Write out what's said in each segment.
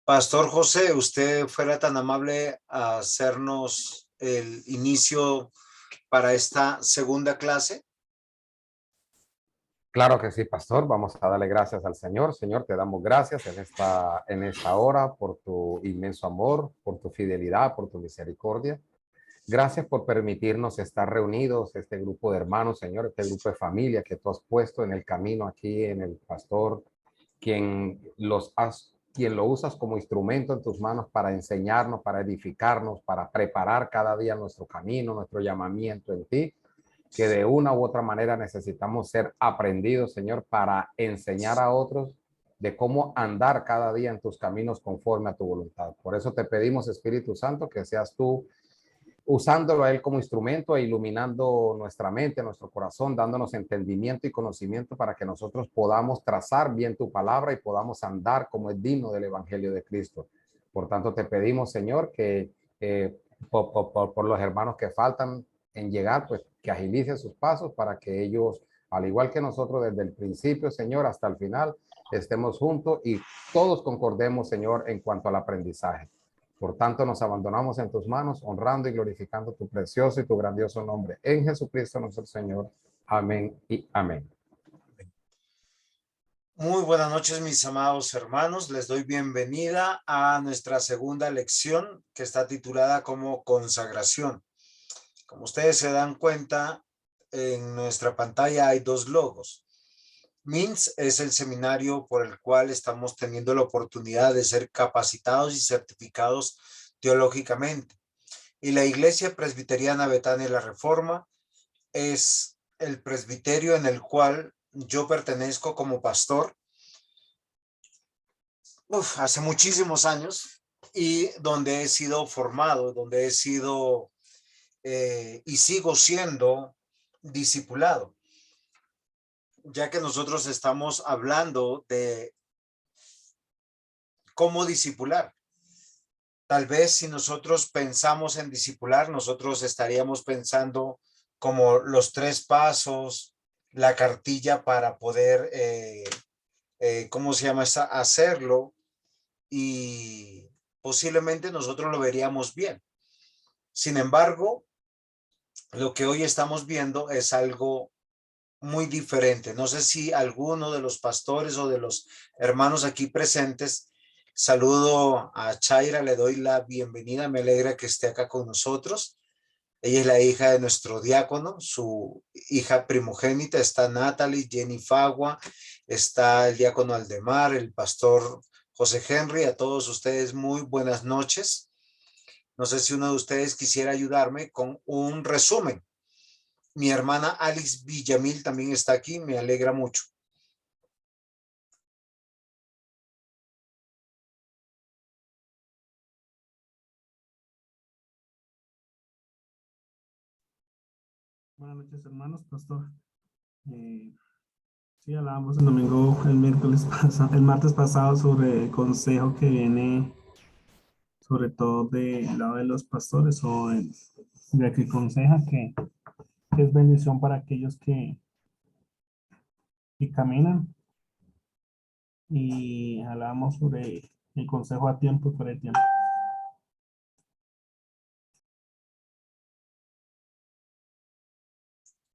Pastor José, usted fuera tan amable a hacernos el inicio para esta segunda clase. Claro que sí, pastor. Vamos a darle gracias al Señor. Señor, te damos gracias en esta hora por tu inmenso amor, por tu fidelidad, por tu misericordia. Gracias por permitirnos estar reunidos, este grupo de hermanos, Señor, este grupo de familia que tú has puesto en el camino aquí en el pastor, quien lo usas como instrumento en tus manos para enseñarnos, para edificarnos, para preparar cada día nuestro camino, nuestro llamamiento en ti, que de una u otra manera necesitamos ser aprendidos, Señor, para enseñar a otros de cómo andar cada día en tus caminos conforme a tu voluntad. Por eso te pedimos, Espíritu Santo, que seas tú usándolo a Él como instrumento e iluminando nuestra mente, nuestro corazón, dándonos entendimiento y conocimiento para que nosotros podamos trazar bien tu palabra y podamos andar como es digno del Evangelio de Cristo. Por tanto, te pedimos, Señor, que por los hermanos que faltan en llegar, pues que agilice sus pasos para que ellos, al igual que nosotros desde el principio, Señor, hasta el final, estemos juntos y todos concordemos, Señor, en cuanto al aprendizaje. Por tanto, nos abandonamos en tus manos, honrando y glorificando tu precioso y tu grandioso nombre. En Jesucristo nuestro Señor. Amén y amén. Muy buenas noches, mis amados hermanos. Les doy bienvenida a nuestra segunda lección que está titulada como consagración. Como ustedes se dan cuenta, en nuestra pantalla hay dos logos. MINS es el seminario por el cual estamos teniendo la oportunidad de ser capacitados y certificados teológicamente. Y la Iglesia Presbiteriana Betania de la Reforma es el presbiterio en el cual yo pertenezco como pastor hace muchísimos años y donde he sido formado, donde he sido y sigo siendo discipulado, ya que nosotros estamos hablando de cómo discipular. Tal vez si nosotros pensamos en discipular, nosotros estaríamos pensando como los 3 pasos, la cartilla para poder, ¿cómo se llama? Hacerlo, y posiblemente nosotros lo veríamos bien. Sin embargo, lo que hoy estamos viendo es algo muy diferente. No sé si alguno de los pastores o de los hermanos aquí presentes, saludo a Chaira, le doy la bienvenida, me alegra que esté acá con nosotros. Ella es la hija de nuestro diácono, su hija primogénita. Está Natalie, Jenny Fagua, está el diácono Aldemar, el pastor José Henry. A todos ustedes muy buenas noches. No sé si uno de ustedes quisiera ayudarme con un resumen. Mi hermana Alice Villamil también está aquí, me alegra mucho. Buenas noches, hermanos, pastor. Sí, hablábamos el domingo, el martes pasado sobre el consejo que viene, sobre todo del lado de los pastores, de que aconseja que es bendición para aquellos que caminan. Y hablábamos sobre el consejo a tiempo y fuera de tiempo.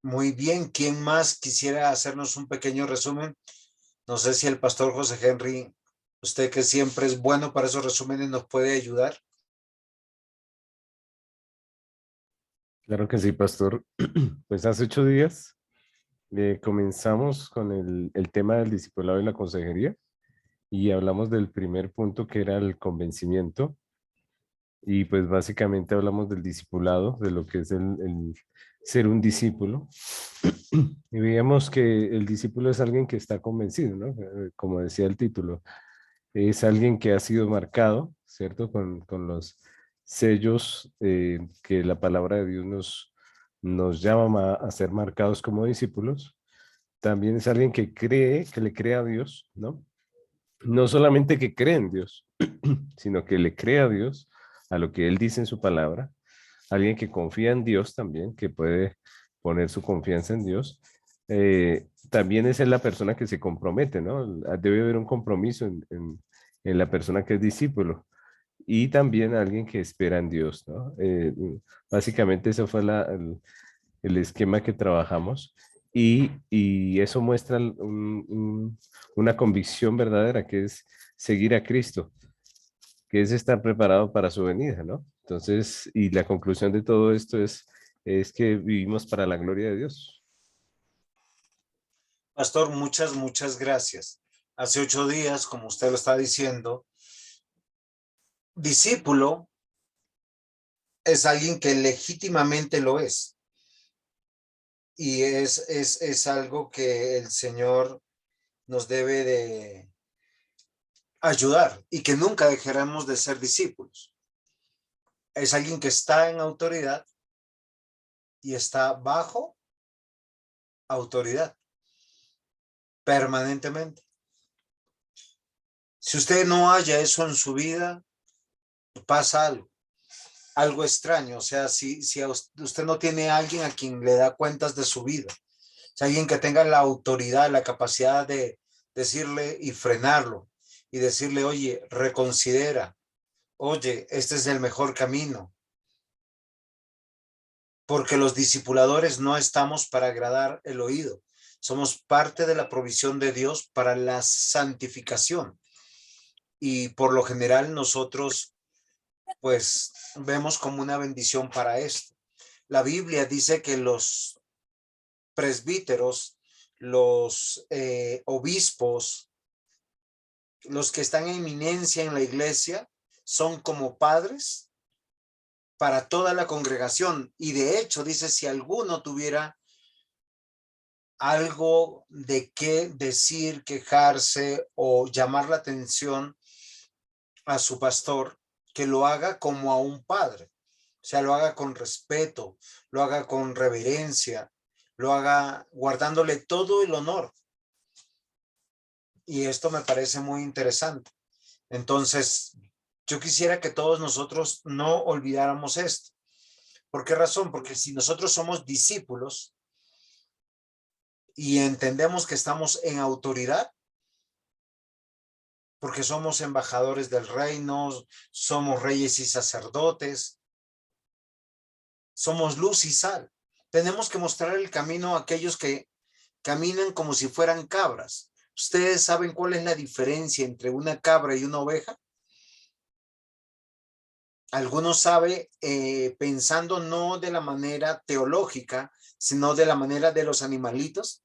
Muy bien, ¿quién más quisiera hacernos un pequeño resumen? No sé si el pastor José Henry, usted que siempre es bueno para esos resúmenes, nos puede ayudar. Claro que sí, pastor. Pues hace 8 días comenzamos con el tema del discipulado y la consejería y hablamos del primer punto que era el convencimiento y pues básicamente hablamos del discipulado, de lo que es el ser un discípulo y veíamos que el discípulo es alguien que está convencido, ¿no? Como decía el título, es alguien que ha sido marcado, ¿cierto? Con los sellos que la palabra de Dios nos llama a ser marcados como discípulos. También es alguien que cree, que le cree a Dios, ¿no? No solamente que cree en Dios, sino que le cree a Dios, a lo que Él dice en su palabra. Alguien que confía en Dios también, que puede poner su confianza en Dios. También es la persona que se compromete, ¿no? Debe haber un compromiso en la persona que es discípulo y también alguien que espera en Dios, ¿no? Básicamente ese fue el esquema que trabajamos y eso muestra una convicción verdadera que es seguir a Cristo, que es estar preparado para su venida, ¿no? Entonces, y la conclusión de todo esto es que vivimos para la gloria de Dios. Pastor, muchas gracias. Hace 8 días, como usted lo está diciendo, discípulo es alguien que legítimamente lo es. Y es algo que el Señor nos debe de ayudar y que nunca dejaremos de ser discípulos. Es alguien que está en autoridad y está bajo autoridad permanentemente. Si usted no halla eso en su vida, pasa algo extraño. O sea, si usted no tiene a alguien a quien le da cuentas de su vida, si alguien que tenga la autoridad, la capacidad de decirle y frenarlo y decirle, oye, reconsidera, oye, este es el mejor camino. Porque los discipuladores no estamos para agradar el oído. Somos parte de la provisión de Dios para la santificación. Y por lo general nosotros pues vemos como una bendición para esto. La Biblia dice que los presbíteros, los obispos, los que están en eminencia en la iglesia, son como padres para toda la congregación. Y de hecho dice, si alguno tuviera algo de qué decir, quejarse o llamar la atención a su pastor, que lo haga como a un padre. O sea, lo haga con respeto, lo haga con reverencia, lo haga guardándole todo el honor. Y esto me parece muy interesante. Entonces, yo quisiera que todos nosotros no olvidáramos esto. ¿Por qué razón? Porque si nosotros somos discípulos y entendemos que estamos en autoridad, porque somos embajadores del reino, somos reyes y sacerdotes, somos luz y sal. Tenemos que mostrar el camino a aquellos que caminan como si fueran cabras. ¿Ustedes saben cuál es la diferencia entre una cabra y una oveja? Algunos saben, pensando no de la manera teológica, sino de la manera de los animalitos.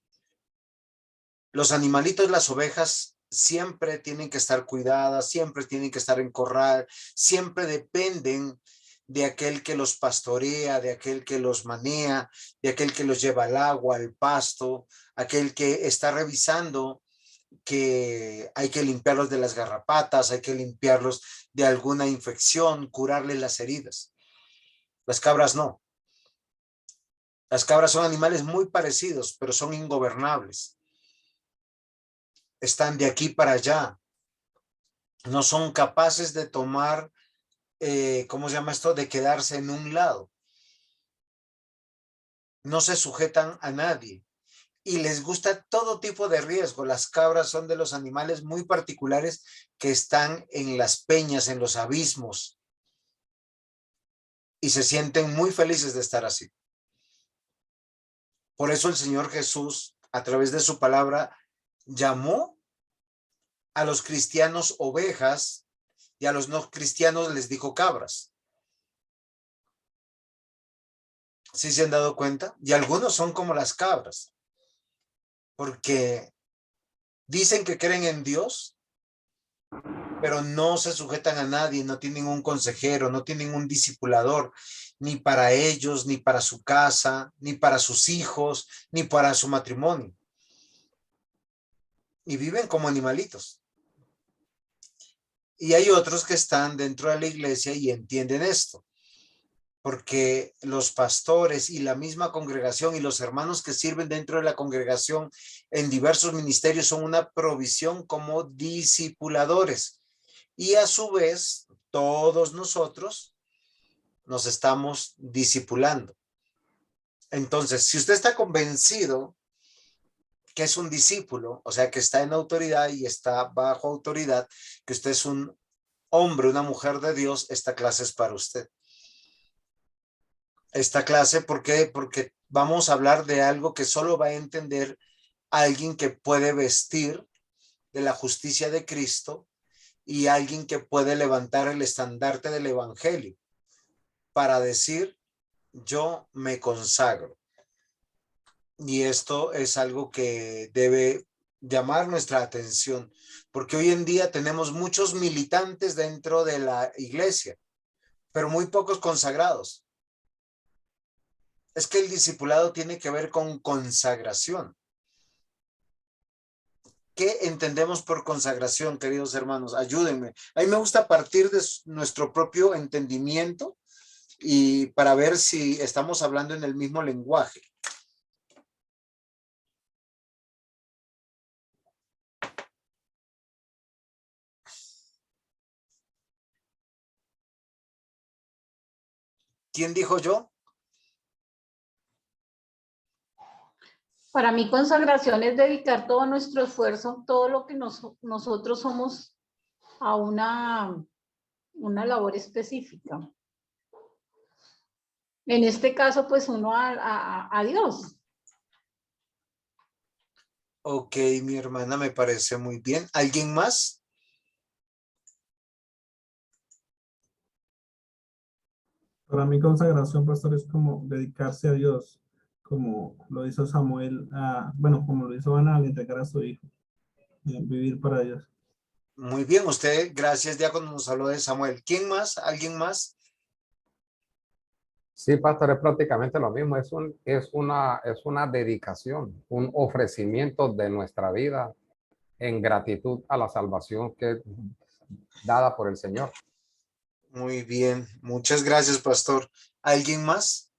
Los animalitos, las ovejas, siempre tienen que estar cuidadas, siempre tienen que estar en corral, siempre dependen de aquel que los pastorea, de aquel que los manea, de aquel que los lleva al agua, al pasto, aquel que está revisando que hay que limpiarlos de las garrapatas, hay que limpiarlos de alguna infección, curarles las heridas. Las cabras no. Las cabras son animales muy parecidos, pero son ingobernables. Están de aquí para allá. No son capaces de tomar, ¿cómo se llama esto? De quedarse en un lado. No se sujetan a nadie. Y les gusta todo tipo de riesgo. Las cabras son de los animales muy particulares que están en las peñas, en los abismos, y se sienten muy felices de estar así. Por eso el Señor Jesús, a través de su palabra, llamó a los cristianos ovejas y a los no cristianos les dijo cabras. ¿Sí se han dado cuenta? Y algunos son como las cabras, porque dicen que creen en Dios, pero no se sujetan a nadie, no tienen un consejero, no tienen un discipulador, ni para ellos, ni para su casa, ni para sus hijos, ni para su matrimonio. Y viven como animalitos. Y hay otros que están dentro de la iglesia y entienden esto, porque los pastores y la misma congregación y los hermanos que sirven dentro de la congregación en diversos ministerios son una provisión como discipuladores. Y a su vez, todos nosotros nos estamos discipulando. Entonces, si usted está convencido que es un discípulo, o sea, que está en autoridad y está bajo autoridad, que usted es un hombre, una mujer de Dios, esta clase es para usted. Esta clase, ¿por qué? Porque vamos a hablar de algo que solo va a entender alguien que puede vestir de la justicia de Cristo y alguien que puede levantar el estandarte del evangelio para decir, yo me consagro. Y esto es algo que debe llamar nuestra atención, porque hoy en día tenemos muchos militantes dentro de la iglesia, pero muy pocos consagrados. Es que el discipulado tiene que ver con consagración. ¿Qué entendemos por consagración, queridos hermanos? Ayúdenme. A mí me gusta partir de nuestro propio entendimiento y para ver si estamos hablando en el mismo lenguaje. ¿Quién dijo yo? Para mí consagración es dedicar todo nuestro esfuerzo, todo lo que nosotros somos a una labor específica. En este caso, pues uno a Dios. Ok, mi hermana, me parece muy bien. ¿Alguien más? Para mí consagración, pastor, es como dedicarse a Dios, como lo hizo Samuel, bueno, como lo hizo Ana al entregar a su hijo, vivir para Dios. Muy bien, usted, gracias, diácono, nos habló de Samuel. ¿Quién más? ¿Alguien más? Sí, pastor, es prácticamente lo mismo. Es una dedicación, un ofrecimiento de nuestra vida en gratitud a la salvación que es dada por el Señor. Muy bien, muchas gracias, pastor. ¿Alguien más?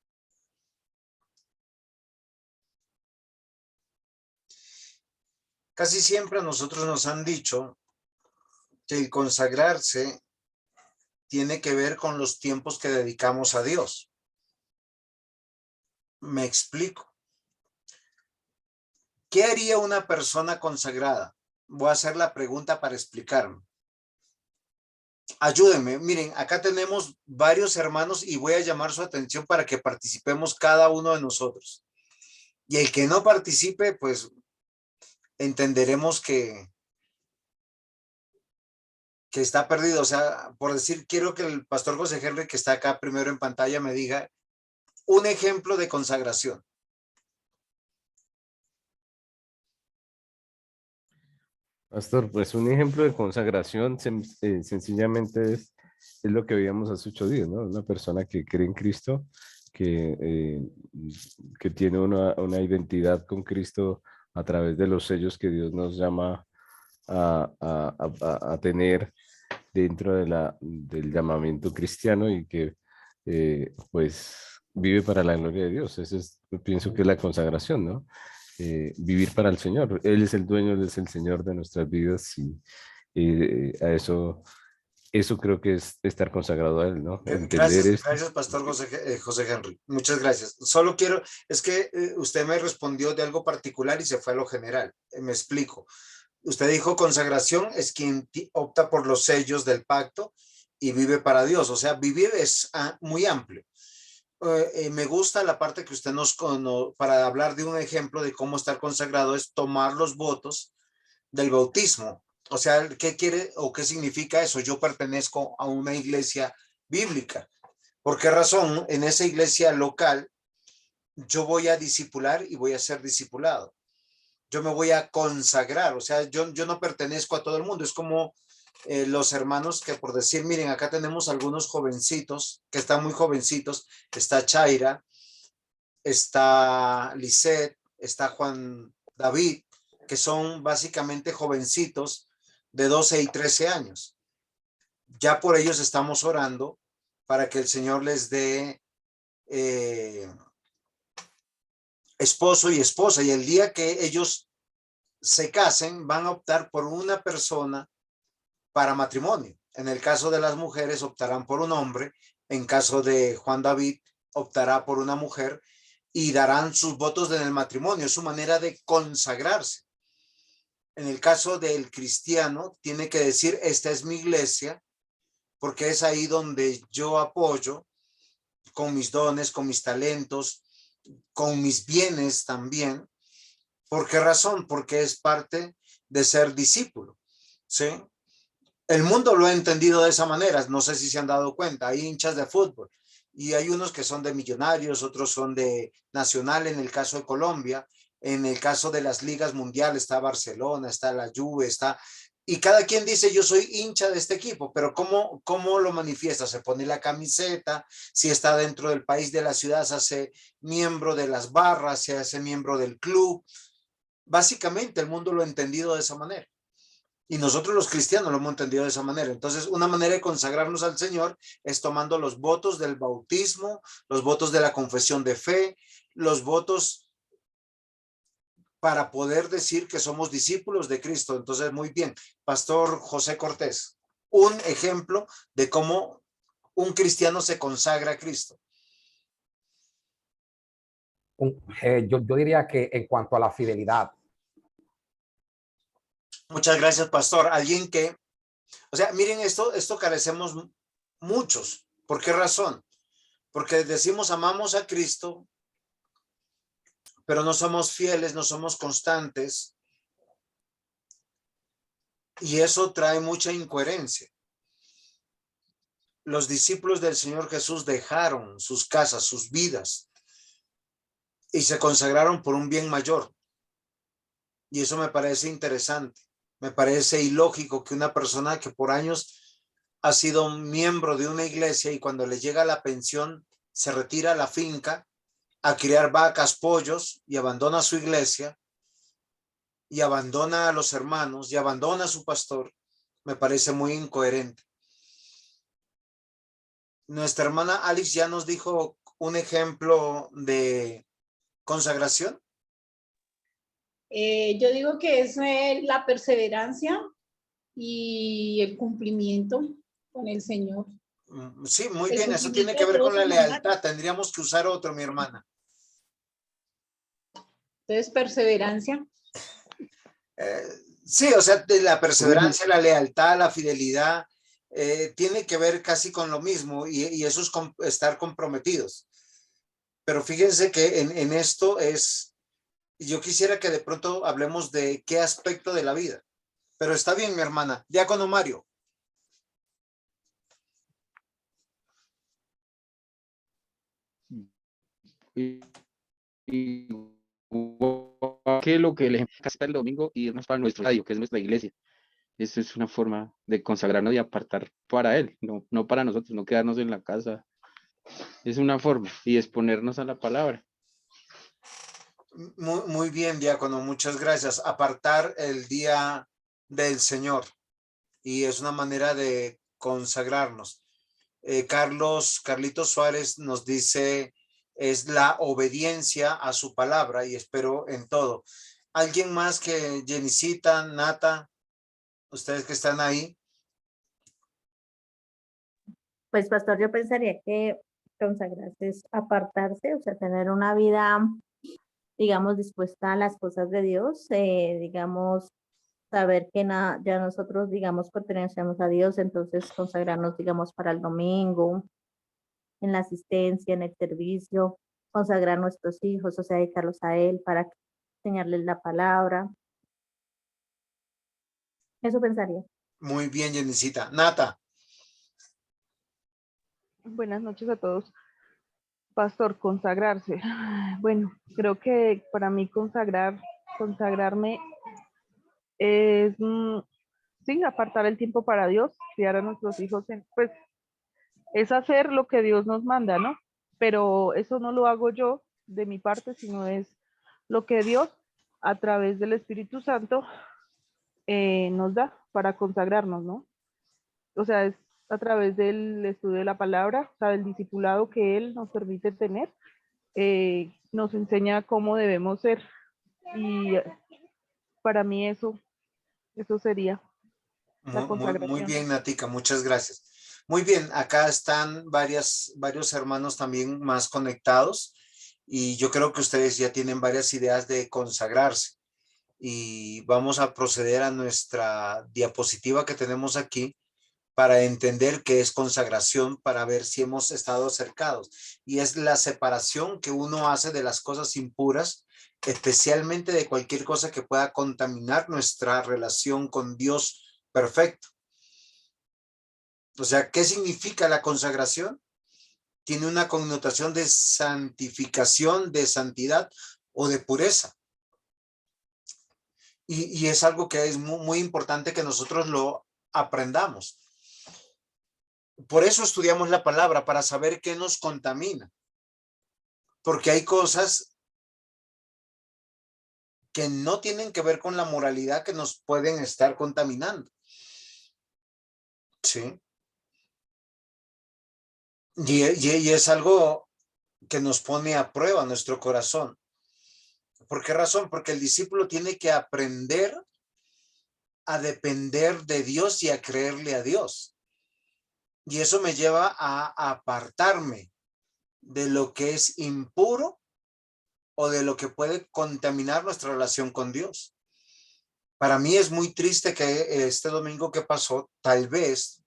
Casi siempre a nosotros nos han dicho que el consagrarse tiene que ver con los tiempos que dedicamos a Dios. Me explico. ¿Qué haría una persona consagrada? Voy a hacer la pregunta para explicarme. Ayúdenme. Miren, acá tenemos varios hermanos y voy a llamar su atención para que participemos cada uno de nosotros. Y el que no participe, pues entenderemos que está perdido. O sea, por decir, quiero que el pastor José Henry, que está acá primero en pantalla, me diga un ejemplo de consagración. Pastor, pues un ejemplo de consagración sencillamente es lo que veíamos hace 8 días, ¿no? Una persona que cree en Cristo, que tiene una identidad con Cristo a través de los sellos que Dios nos llama a tener dentro del llamamiento cristiano y que pues vive para la gloria de Dios. Eso es, pienso que es la consagración, ¿no? Vivir para el Señor. Él es el dueño, Él es el Señor de nuestras vidas y a eso creo que es estar consagrado a Él, ¿no? Entender esto. Gracias, pastor José Henry. Muchas gracias. Solo quiero, es que usted me respondió de algo particular y se fue a lo general. Me explico. Usted dijo consagración es quien opta por los sellos del pacto y vive para Dios. O sea, vivir es muy amplio. Me gusta la parte que usted para hablar de un ejemplo de cómo estar consagrado es tomar los votos del bautismo. O sea, ¿qué quiere o qué significa eso? Yo pertenezco a una iglesia bíblica. ¿Por qué razón? En esa iglesia local yo voy a discipular y voy a ser discipulado. Yo me voy a consagrar, o sea, yo no pertenezco a todo el mundo. Es como los hermanos que por decir, miren, acá tenemos algunos jovencitos que están muy jovencitos. Está Chaira, está Lisette, está Juan David, que son básicamente jovencitos de 12 y 13 años. Ya por ellos estamos orando para que el Señor les dé esposo y esposa, y el día que ellos se casen van a optar por una persona para matrimonio. En el caso de las mujeres optarán por un hombre, en caso de Juan David optará por una mujer, y darán sus votos en el matrimonio, es su manera de consagrarse. En el caso del cristiano, tiene que decir, esta es mi iglesia, porque es ahí donde yo apoyo con mis dones, con mis talentos, con mis bienes también. ¿Por qué razón? Porque es parte de ser discípulo, ¿sí? El mundo lo ha entendido de esa manera, no sé si se han dado cuenta, hay hinchas de fútbol y hay unos que son de Millonarios, otros son de Nacional en el caso de Colombia, en el caso de las ligas mundiales está Barcelona, está la Juve, está... Y cada quien dice, yo soy hincha de este equipo, pero ¿cómo lo manifiesta? Se pone la camiseta, si está dentro del país, de la ciudad, se hace miembro de las barras, se hace miembro del club. Básicamente el mundo lo ha entendido de esa manera. Y nosotros los cristianos lo hemos entendido de esa manera. Entonces, una manera de consagrarnos al Señor es tomando los votos del bautismo, los votos de la confesión de fe, los votos para poder decir que somos discípulos de Cristo. Entonces, muy bien. Pastor José Cortés, un ejemplo de cómo un cristiano se consagra a Cristo. Yo diría que en cuanto a la fidelidad. Muchas gracias, pastor. Alguien que, o sea, miren, esto carecemos muchos. ¿Por qué razón? Porque decimos amamos a Cristo, pero no somos fieles, no somos constantes. Y eso trae mucha incoherencia. Los discípulos del Señor Jesús dejaron sus casas, sus vidas, y se consagraron por un bien mayor. Y eso me parece interesante. Me parece ilógico que una persona que por años ha sido un miembro de una iglesia y cuando le llega la pensión se retira a la finca a criar vacas, pollos y abandona su iglesia y abandona a los hermanos y abandona a su pastor. Me parece muy incoherente. Nuestra hermana Alice ya nos dijo un ejemplo de consagración. Yo digo que es la perseverancia y el cumplimiento con el Señor. Sí, muy El bien, eso tiene cumplimiento que de ver con todos la sus lealtad. mandatos. Tendríamos que usar otro, mi hermana. Entonces, perseverancia. Sí, o sea, de la perseverancia, la lealtad, la fidelidad, tiene que ver casi con lo mismo y eso es estar comprometidos. Pero fíjense que en esto es, yo quisiera que de pronto hablemos de qué aspecto de la vida. Pero está bien, mi hermana. Diácono Mario. Que lo que el ejemplo está el domingo y irnos para nuestro estadio, que es nuestra iglesia. Eso es una forma de consagrarnos y apartar para Él, no para nosotros, no quedarnos en la casa. Es una forma y exponernos a la palabra. Muy bien, diácono, muchas gracias. Apartar el día del Señor y es una manera de consagrarnos. Carlitos Suárez nos dice, es la obediencia a su palabra y espero en todo. ¿Alguien más que Jenicita, Nata, ustedes que están ahí? Pues, pastor, yo pensaría que consagrarse es apartarse, o sea, tener una vida, digamos, dispuesta a las cosas de Dios, digamos, saber que ya nosotros, digamos, pertenecemos a Dios, entonces consagrarnos, digamos, para el domingo, en la asistencia, en el servicio, consagrar a nuestros hijos, o sea, dedicarlos a Él para enseñarles la palabra. Eso pensaría. Muy bien, Jenicita. Nata. Buenas noches a todos. Pastor, consagrarse. Bueno, creo que para mí consagrarme es, sí, apartar el tiempo para Dios, criar a nuestros hijos, pues es hacer lo que Dios nos manda, ¿no? Pero eso no lo hago yo de mi parte, sino es lo que Dios a través del Espíritu Santo nos da para consagrarnos, ¿no? O sea, es a través del estudio de la palabra, o sea, del discipulado que Él nos permite tener, nos enseña cómo debemos ser. Y para mí eso sería la consagración. Muy bien, Natica, muchas gracias. Muy bien, acá están varios hermanos también más conectados. y yo creo que ustedes ya tienen varias ideas de consagrarse. Y vamos a proceder a nuestra diapositiva que tenemos aquí para entender qué es consagración, para ver si hemos estado acercados. Y es la separación que uno hace de las cosas impuras, especialmente de cualquier cosa que pueda contaminar nuestra relación con Dios perfecto. O sea, ¿qué significa la consagración? Tiene una connotación de santificación, de santidad o de pureza. Y es algo que es muy importante que nosotros lo aprendamos. Por eso estudiamos la palabra, para saber qué nos contamina. Porque hay cosas que no tienen que ver con la moralidad que nos pueden estar contaminando. ¿Sí? Y es algo que nos pone a prueba nuestro corazón. ¿Por qué razón? Porque el discípulo tiene que aprender a depender de Dios y a creerle a Dios. Y eso me lleva a apartarme de lo que es impuro o de lo que puede contaminar nuestra relación con Dios. Para mí es muy triste que este domingo que pasó, tal vez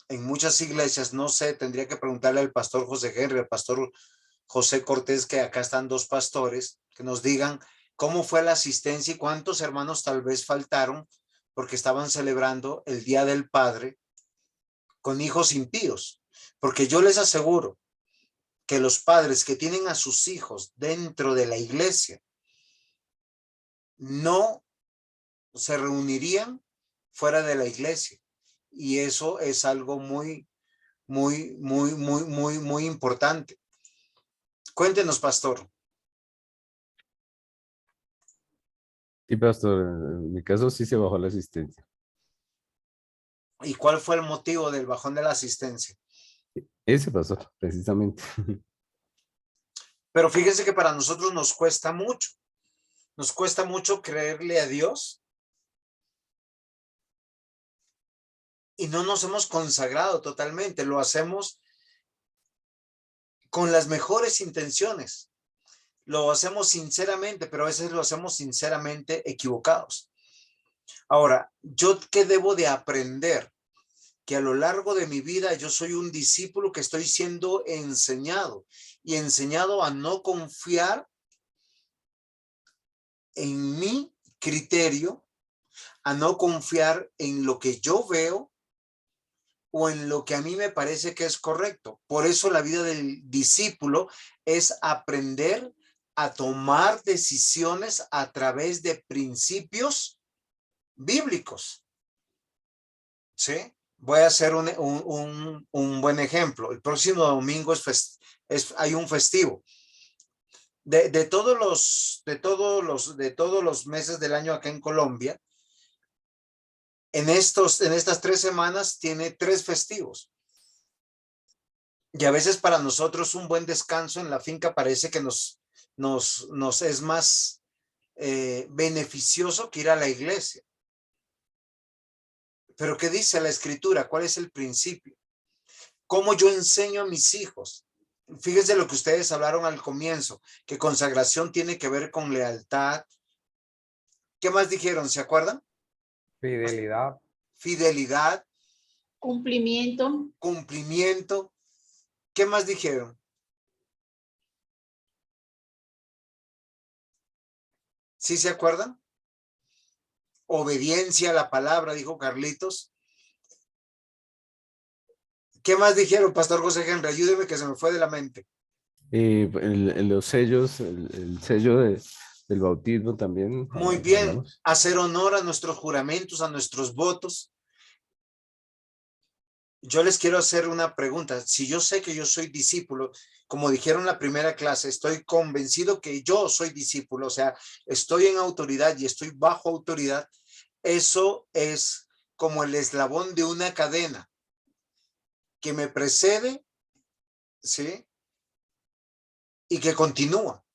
en muchas iglesias, no sé, tendría que preguntarle al pastor José Henry, al pastor José Cortés, que acá están dos pastores, que nos digan cómo fue la asistencia y cuántos hermanos tal vez faltaron porque estaban celebrando el Día del Padre con hijos impíos. Porque yo les aseguro que los padres que tienen a sus hijos dentro de la iglesia no se reunirían fuera de la iglesia. Y eso es algo muy importante. Cuéntenos, pastor. Sí, pastor, en mi caso sí se bajó la asistencia. ¿Y cuál fue el motivo del bajón de la asistencia? Ese pastor, precisamente. Pero fíjense que para nosotros nos cuesta mucho creerle a Dios y no nos hemos consagrado totalmente, lo hacemos con las mejores intenciones, lo hacemos sinceramente, pero a veces lo hacemos sinceramente equivocados. Ahora, ¿yo qué debo de aprender? Que a lo largo de mi vida yo soy un discípulo que estoy siendo enseñado y enseñado a no confiar en mi criterio, a no confiar en lo que yo veo o en lo que a mí me parece que es correcto. Por eso la vida del discípulo es aprender a tomar decisiones a través de principios bíblicos. ¿Sí? Voy a hacer un buen ejemplo. El próximo domingo hay un festivo. De todos los meses del año acá en Colombia, en estas 3 semanas tiene 3 festivos. Y a veces para nosotros un buen descanso en la finca parece que nos es más beneficioso que ir a la iglesia. Pero ¿qué dice la escritura? ¿Cuál es el principio? ¿Cómo yo enseño a mis hijos? Fíjense lo que ustedes hablaron al comienzo, que consagración tiene que ver con lealtad. ¿Qué más dijeron? ¿Se acuerdan? Fidelidad. Fidelidad. Cumplimiento. Cumplimiento. ¿Qué más dijeron? ¿Sí se acuerdan? Obediencia a la palabra, dijo Carlitos. ¿Qué más dijeron, Pastor José Henry? Ayúdeme que se me fue de la mente. Los sellos, el sello del bautismo también. Muy bien, hablamos. hacer honor a nuestros juramentos, a nuestros votos. Yo les quiero hacer una pregunta. Si yo sé que yo soy discípulo, como dijeron en la primera clase, estoy convencido que yo soy discípulo, o sea, estoy en autoridad y estoy bajo autoridad, eso es como el eslabón de una cadena que me precede, ¿sí? Y que continúa.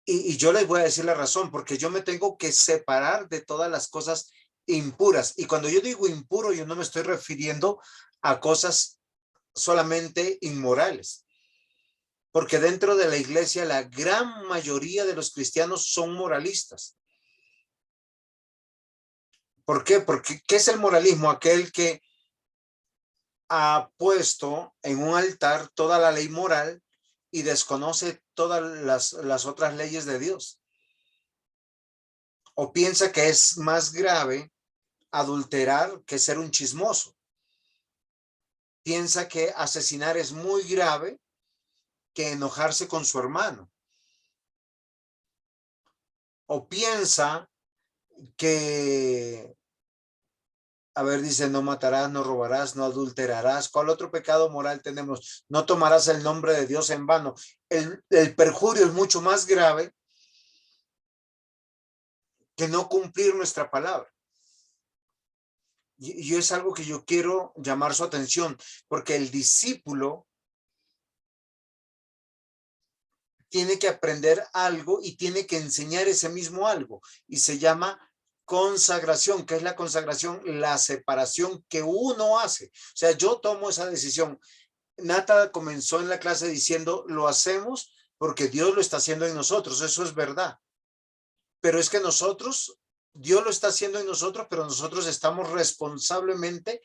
Y yo les voy a decir la razón, porque yo me tengo que separar de todas las cosas impuras. Y cuando yo digo impuro, yo no me estoy refiriendo a cosas solamente inmorales. Porque dentro de la iglesia la gran mayoría de los cristianos son moralistas. ¿Por qué? Porque ¿qué es el moralismo? Aquel que ha puesto en un altar toda la ley moral y desconoce todas las otras leyes de Dios. O piensa que es más grave adulterar que ser un chismoso. Piensa que asesinar es muy grave que enojarse con su hermano. O piensa que, a ver, dice, no matarás, no robarás, no adulterarás. ¿Cuál otro pecado moral tenemos? No tomarás el nombre de Dios en vano. El perjurio es mucho más grave que no cumplir nuestra palabra. Y es algo que yo quiero llamar su atención, porque el discípulo tiene que aprender algo y tiene que enseñar ese mismo algo. Y se llama consagración. ¿Qué es la consagración? La separación que uno hace. O sea, yo tomo esa decisión. Nata comenzó en la clase diciendo, lo hacemos porque Dios lo está haciendo en nosotros. Eso es verdad. Pero es que nosotros, Dios lo está haciendo en nosotros, pero nosotros estamos responsablemente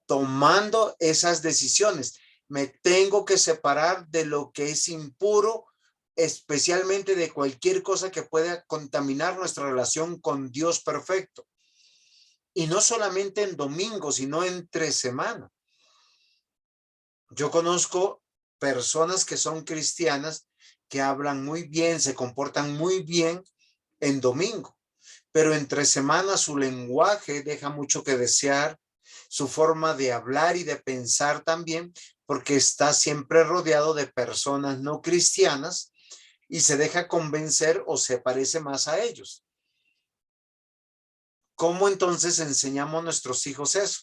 tomando esas decisiones. Me tengo que separar de lo que es impuro, especialmente de cualquier cosa que pueda contaminar nuestra relación con Dios perfecto. Y no solamente en domingo, sino entre semana. Yo conozco personas que son cristianas que hablan muy bien, se comportan muy bien en domingo, pero entre semana su lenguaje deja mucho que desear, su forma de hablar y de pensar también, porque está siempre rodeado de personas no cristianas y se deja convencer o se parece más a ellos. ¿Cómo entonces enseñamos a nuestros hijos eso?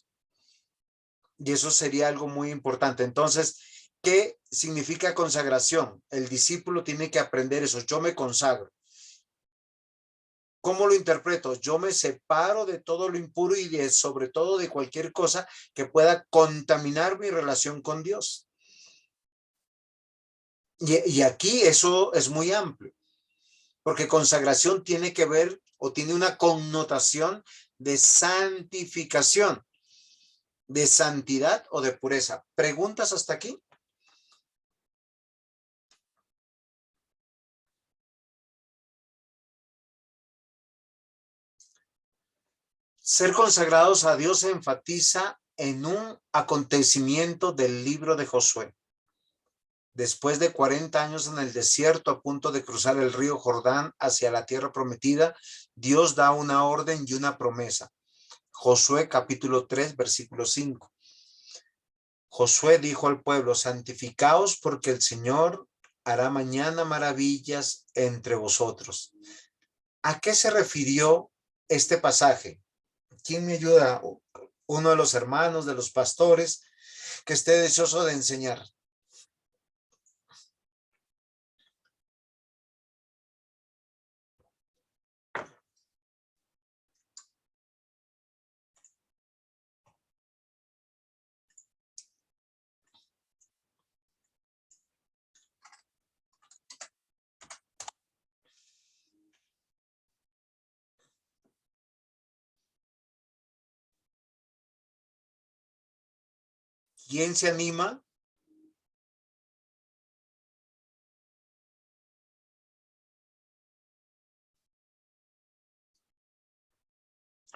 Y eso sería algo muy importante. Entonces, ¿qué significa consagración? El discípulo tiene que aprender eso. Yo me consagro. ¿Cómo lo interpreto? Yo me separo de todo lo impuro y sobre todo de cualquier cosa que pueda contaminar mi relación con Dios. Y aquí eso es muy amplio, porque consagración tiene que ver o tiene una connotación de santificación, de santidad o de pureza. ¿Preguntas hasta aquí? Ser consagrados a Dios se enfatiza en un acontecimiento del libro de Josué. Después de 40 años en el desierto, a punto de cruzar el río Jordán hacia la tierra prometida, Dios da una orden y una promesa. Josué capítulo 3, versículo 5. Josué dijo al pueblo, santificaos porque el Señor hará mañana maravillas entre vosotros. ¿A qué se refirió este pasaje? ¿Quién me ayuda? Uno de los hermanos, de los pastores, que esté deseoso de enseñar. ¿Quién se anima?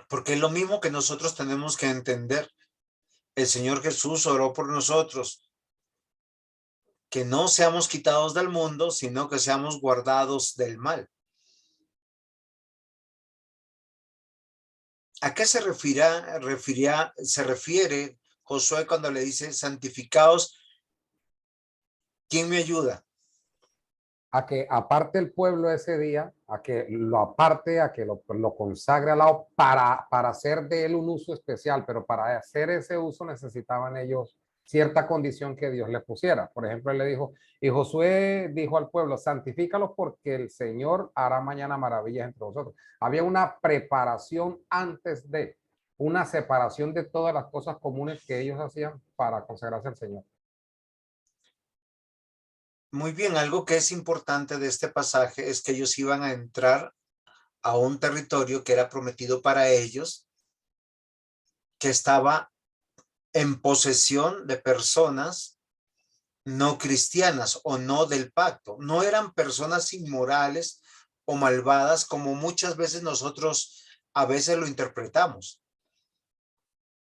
Porque es lo mismo que nosotros tenemos que entender. El Señor Jesús oró por nosotros, que no seamos quitados del mundo, sino que seamos guardados del mal. ¿A qué se refiere Josué cuando le dice santificaos? ¿Quién me ayuda? A que aparte el pueblo ese día, a que lo aparte, a que lo consagre al lado para hacer de él un uso especial, pero para hacer ese uso necesitaban ellos cierta condición que Dios les pusiera. Por ejemplo, él le dijo, y Josué dijo al pueblo, santifícalos porque el Señor hará mañana maravillas entre vosotros. Había una preparación antes de, una separación de todas las cosas comunes que ellos hacían para consagrarse al Señor. Muy bien, algo que es importante de este pasaje es que ellos iban a entrar a un territorio que era prometido para ellos, que estaba en posesión de personas no cristianas o no del pacto. No eran personas inmorales o malvadas como muchas veces nosotros a veces lo interpretamos.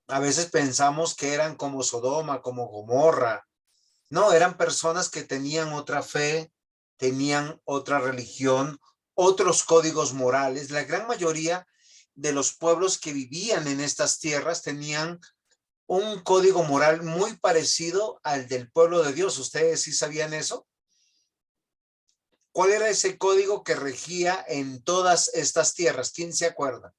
A veces pensamos que eran como Sodoma, como Gomorra. No, eran personas que tenían otra fe, tenían otra religión, otros códigos morales. La gran mayoría de los pueblos que vivían en estas tierras tenían un código moral muy parecido al del pueblo de Dios. ¿Ustedes sí sabían eso? ¿Cuál era ese código que regía en todas estas tierras? ¿Quién se acuerda?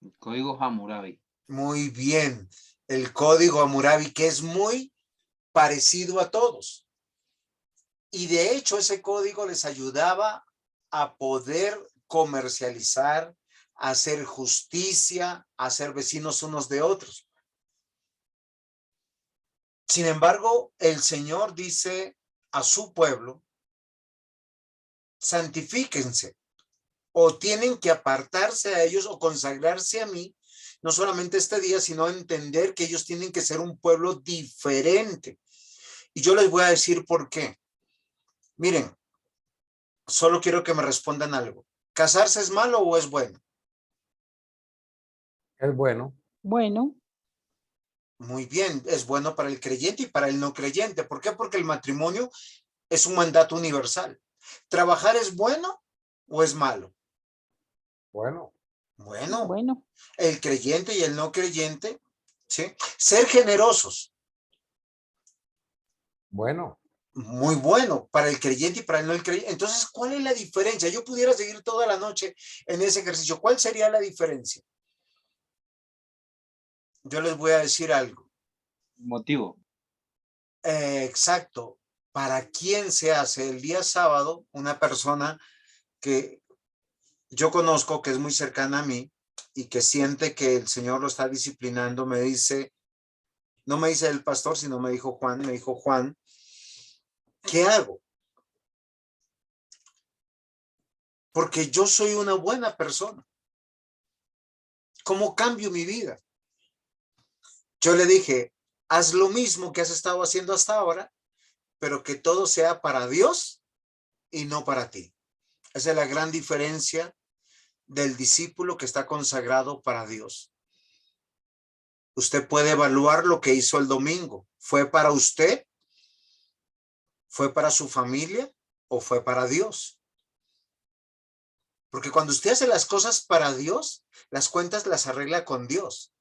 El código Hammurabi. Muy bien, el código Hammurabi, que es muy parecido a todos. Y de hecho ese código les ayudaba a poder comercializar, a hacer justicia, a ser vecinos unos de otros. Sin embargo, el Señor dice a su pueblo, santifíquense, o tienen que apartarse a ellos o consagrarse a mí, no solamente este día, sino entender que ellos tienen que ser un pueblo diferente. Y yo les voy a decir por qué. Miren, solo quiero que me respondan algo. ¿Casarse es malo o es bueno? Es bueno. Bueno, Muy bien, es bueno para el creyente y para el no creyente. ¿Por qué? Porque el matrimonio es un mandato universal. ¿Trabajar es bueno o es malo? Bueno. Bueno, bueno, el creyente y el no creyente, ¿sí? Ser generosos, Bueno. muy bueno para el creyente y para el no creyente. Entonces, ¿cuál es la diferencia? Yo pudiera seguir toda la noche en ese ejercicio. ¿Cuál sería la diferencia? Yo les voy a decir algo. Motivo. Exacto. ¿Para quién se hace el día sábado? Una persona que yo conozco, que es muy cercana a mí y que siente que el Señor lo está disciplinando, me dice, no me dice el pastor, sino me dijo Juan, ¿qué hago? Porque yo soy una buena persona. ¿Cómo cambio mi vida? Yo le dije, haz lo mismo que has estado haciendo hasta ahora, pero que todo sea para Dios y no para ti. Esa es la gran diferencia del discípulo que está consagrado para Dios. Usted puede evaluar lo que hizo el domingo. ¿Fue para usted? ¿Fue para su familia? ¿O fue para Dios? Porque cuando usted hace las cosas para Dios, las cuentas las arregla con Dios.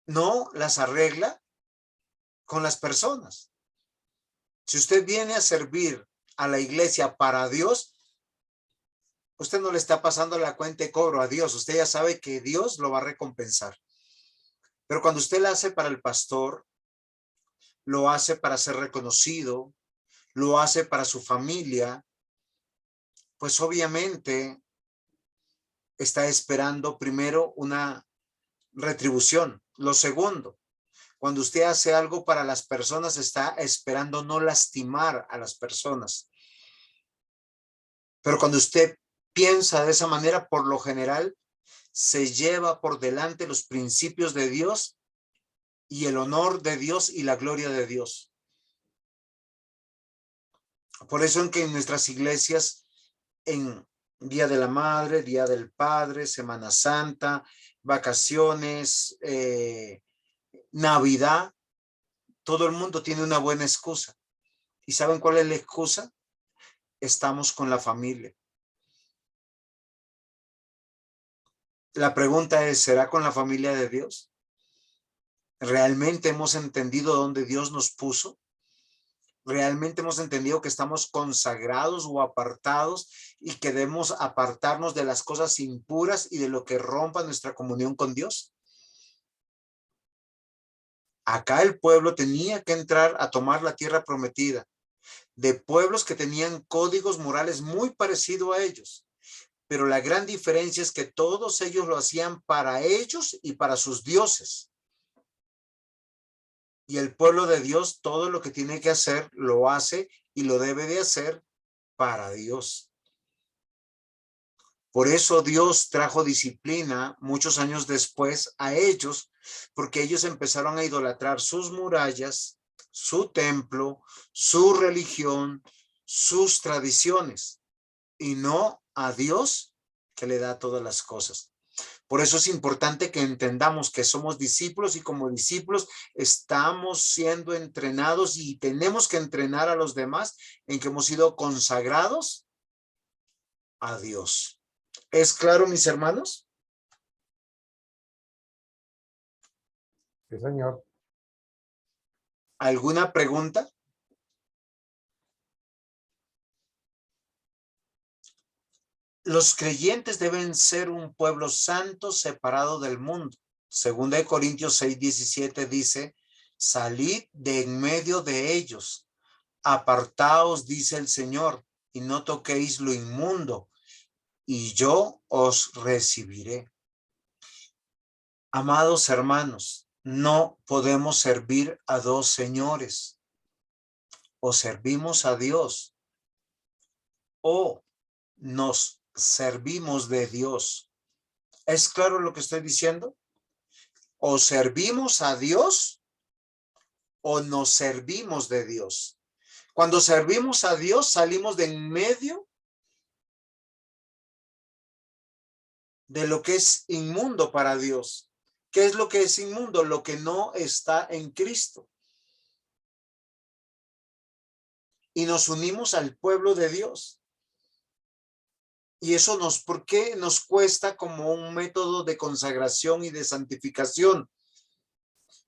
No las arregla con las personas. Si usted viene a servir a la iglesia para Dios, usted no le está pasando la cuenta de cobro a Dios. Usted ya sabe que Dios lo va a recompensar. Pero cuando usted la hace para el pastor, lo hace para ser reconocido, lo hace para su familia, pues obviamente está esperando primero una retribución. Lo segundo, cuando usted hace algo para las personas, está esperando no lastimar a las personas. Pero cuando usted piensa de esa manera, por lo general, se lleva por delante los principios de Dios y el honor de Dios y la gloria de Dios. Por eso en que en nuestras iglesias, en Día de la Madre, Día del Padre, Semana Santa, vacaciones, Navidad, todo el mundo tiene una buena excusa. ¿Y saben cuál es la excusa? Estamos con la familia. La pregunta es, ¿será con la familia de Dios? ¿Realmente hemos entendido dónde Dios nos puso? ¿Realmente hemos entendido que estamos consagrados o apartados y que debemos apartarnos de las cosas impuras y de lo que rompa nuestra comunión con Dios? Acá el pueblo tenía que entrar a tomar la tierra prometida de pueblos que tenían códigos morales muy parecidos a ellos. Pero la gran diferencia es que todos ellos lo hacían para ellos y para sus dioses. Y el pueblo de Dios todo lo que tiene que hacer lo hace y lo debe de hacer para Dios. Por eso Dios trajo disciplina muchos años después a ellos, porque ellos empezaron a idolatrar sus murallas, su templo, su religión, sus tradiciones, y no a Dios que le da todas las cosas. Por eso es importante que entendamos que somos discípulos y como discípulos estamos siendo entrenados y tenemos que entrenar a los demás en que hemos sido consagrados a Dios. ¿Es claro, mis hermanos? Sí, señor. ¿Alguna pregunta? Los creyentes deben ser un pueblo santo separado del mundo. Segunda de Corintios 6:17 dice, salid de en medio de ellos, apartaos, dice el Señor, y no toquéis lo inmundo, y yo os recibiré. Amados hermanos, no podemos servir a dos señores. O servimos a Dios o nos servimos de Dios. ¿Es claro lo que estoy diciendo? O servimos a Dios o nos servimos de Dios. Cuando servimos a Dios, salimos de en medio de lo que es inmundo para Dios. ¿Qué es lo que es inmundo? Lo que no está en Cristo. Y nos unimos al pueblo de Dios. Y eso ¿por qué nos cuesta como un método de consagración y de santificación?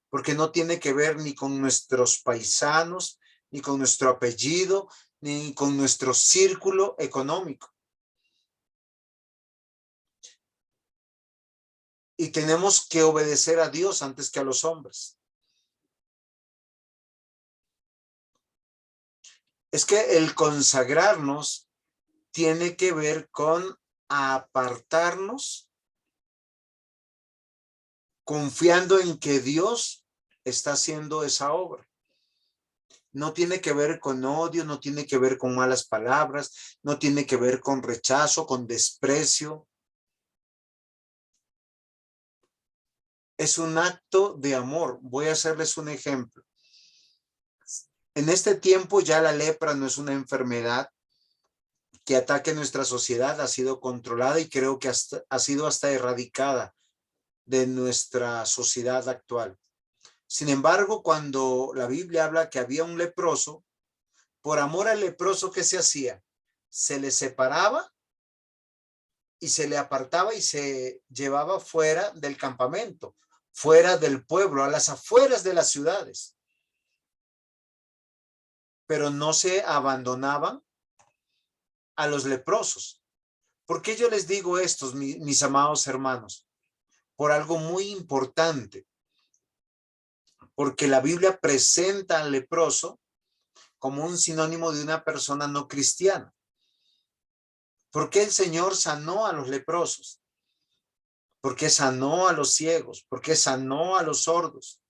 Porque no tiene que ver ni con nuestros paisanos, ni con nuestro apellido, ni con nuestro círculo económico. Y tenemos que obedecer a Dios antes que a los hombres. Es que el consagrarnos tiene que ver con apartarnos, confiando en que Dios está haciendo esa obra. No tiene que ver con odio, no tiene que ver con malas palabras, no tiene que ver con rechazo, con desprecio. Es un acto de amor. Voy a hacerles un ejemplo. En este tiempo ya la lepra no es una enfermedad que ataque nuestra sociedad, ha sido controlada y creo que ha sido hasta erradicada de nuestra sociedad actual. Sin embargo, cuando la Biblia habla que había un leproso, por amor al leproso, ¿qué se hacía? Se le separaba y se le apartaba y se llevaba fuera del campamento, fuera del pueblo, a las afueras de las ciudades. Pero no se abandonaban a los leprosos. ¿Por qué yo les digo esto, mis amados hermanos? Por algo muy importante. Porque la Biblia presenta al leproso como un sinónimo de una persona no cristiana. ¿Por qué el Señor sanó a los leprosos? ¿Por qué sanó a los ciegos? ¿Por qué sanó a los sordos?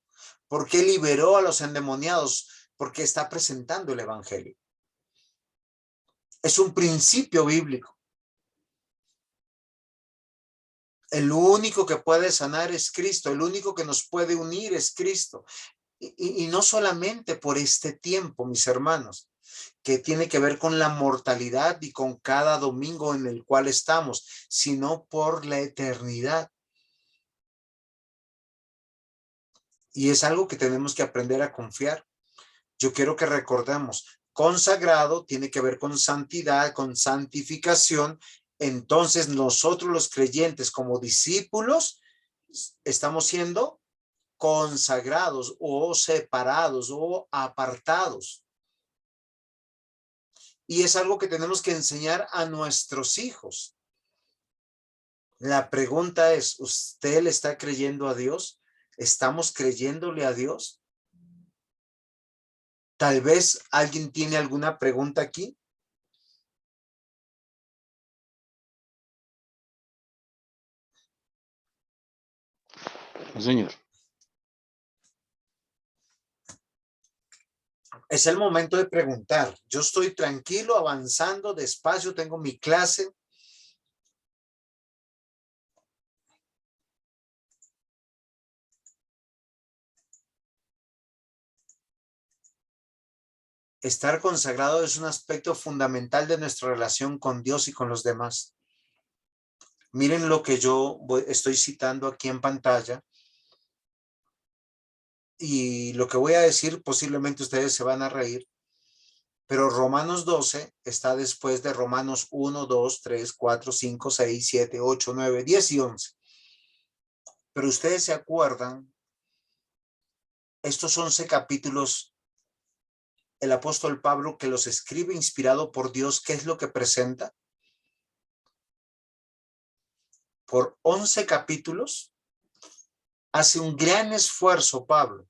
¿Por qué liberó a los endemoniados? Porque está presentando el evangelio. Es un principio bíblico. El único que puede sanar es Cristo. El único que nos puede unir es Cristo. Y no solamente por este tiempo, mis hermanos, que tiene que ver con la mortalidad y con cada domingo en el cual estamos, sino por la eternidad. Y es algo que tenemos que aprender a confiar. Yo quiero que recordemos, consagrado tiene que ver con santidad, con santificación. Entonces nosotros los creyentes como discípulos estamos siendo consagrados o separados o apartados. Y es algo que tenemos que enseñar a nuestros hijos. La pregunta es, ¿usted le está creyendo a Dios? ¿Estamos creyéndole a Dios? Tal vez alguien tiene alguna pregunta aquí. No, señor. Es el momento de preguntar. Yo estoy tranquilo, avanzando despacio, tengo mi clase. Estar consagrado es un aspecto fundamental de nuestra relación con Dios y con los demás. Miren lo que yo estoy citando aquí en pantalla. Y lo que voy a decir, posiblemente ustedes se van a reír, pero Romanos 12 está después de Romanos 1, 2, 3, 4, 5, 6, 7, 8, 9, 10 y 11. Pero ustedes se acuerdan, estos 11 capítulos, el apóstol Pablo que los escribe inspirado por Dios, ¿qué es lo que presenta? Por 11 capítulos, hace un gran esfuerzo Pablo.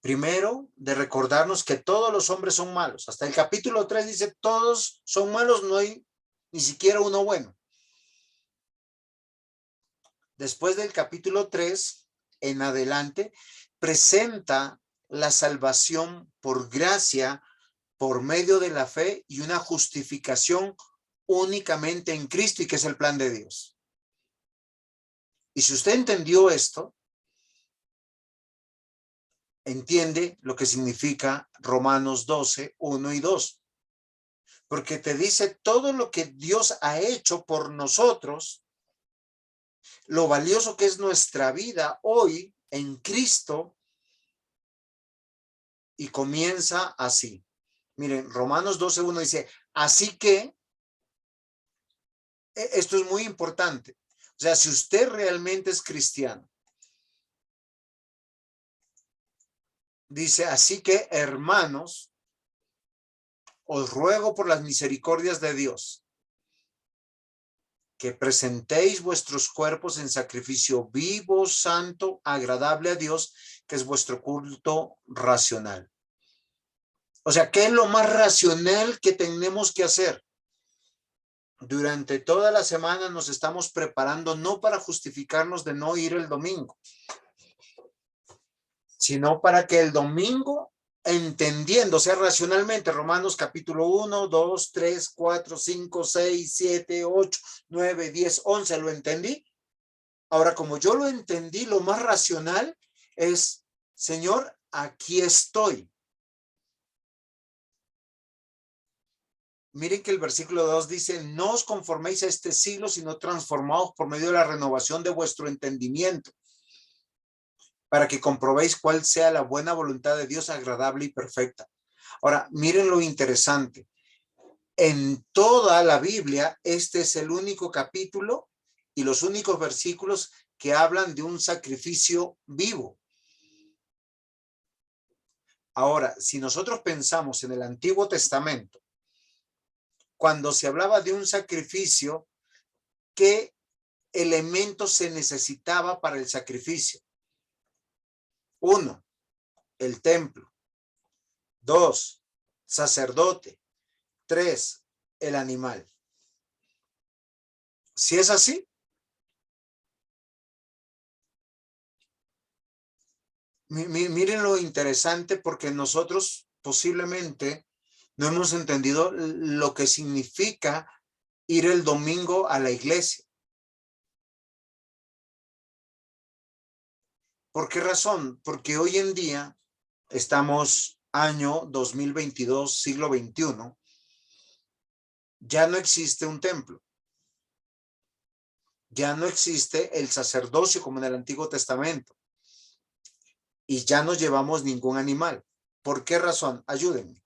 Primero, de recordarnos que todos los hombres son malos. Hasta el capítulo 3 dice, todos son malos, no hay ni siquiera uno bueno. Después del capítulo 3 en adelante, presenta la salvación por gracia, por medio de la fe y una justificación únicamente en Cristo y que es el plan de Dios. Y si usted entendió esto, entiende lo que significa Romanos 12, 1 y 2. Porque te dice todo lo que Dios ha hecho por nosotros, lo valioso que es nuestra vida hoy en Cristo, y comienza así. Miren, Romanos 12, 1 dice, así que, esto es muy importante. O sea, si usted realmente es cristiano, dice, así que, hermanos, os ruego por las misericordias de Dios, que presentéis vuestros cuerpos en sacrificio vivo, santo, agradable a Dios, que es vuestro culto racional. O sea, ¿qué es lo más racional que tenemos que hacer? Durante toda la semana nos estamos preparando no para justificarnos de no ir el domingo, sino para que el domingo, entendiendo, o sea, racionalmente, Romanos capítulo 1, 2, 3, 4, 5, 6, 7, 8, 9, 10, 11, ¿lo entendí? Ahora, como yo lo entendí, lo más racional es, Señor, aquí estoy. Miren que el versículo 2 dice, no os conforméis a este siglo, sino transformaos por medio de la renovación de vuestro entendimiento, para que comprobéis cuál sea la buena voluntad de Dios, agradable y perfecta. Ahora, miren lo interesante. En toda la Biblia, este es el único capítulo y los únicos versículos que hablan de un sacrificio vivo. Ahora, si nosotros pensamos en el Antiguo Testamento, cuando se hablaba de un sacrificio, ¿qué elementos se necesitaba para el sacrificio? 1, el templo. 2, sacerdote. 3, el animal. Si es así, miren lo interesante, porque nosotros posiblemente no hemos entendido lo que significa ir el domingo a la iglesia. ¿Por qué razón? Porque hoy en día estamos año 2022, siglo XXI, ya no existe un templo. Ya no existe el sacerdocio como en el Antiguo Testamento. Y ya no llevamos ningún animal. ¿Por qué razón? Ayúdenme.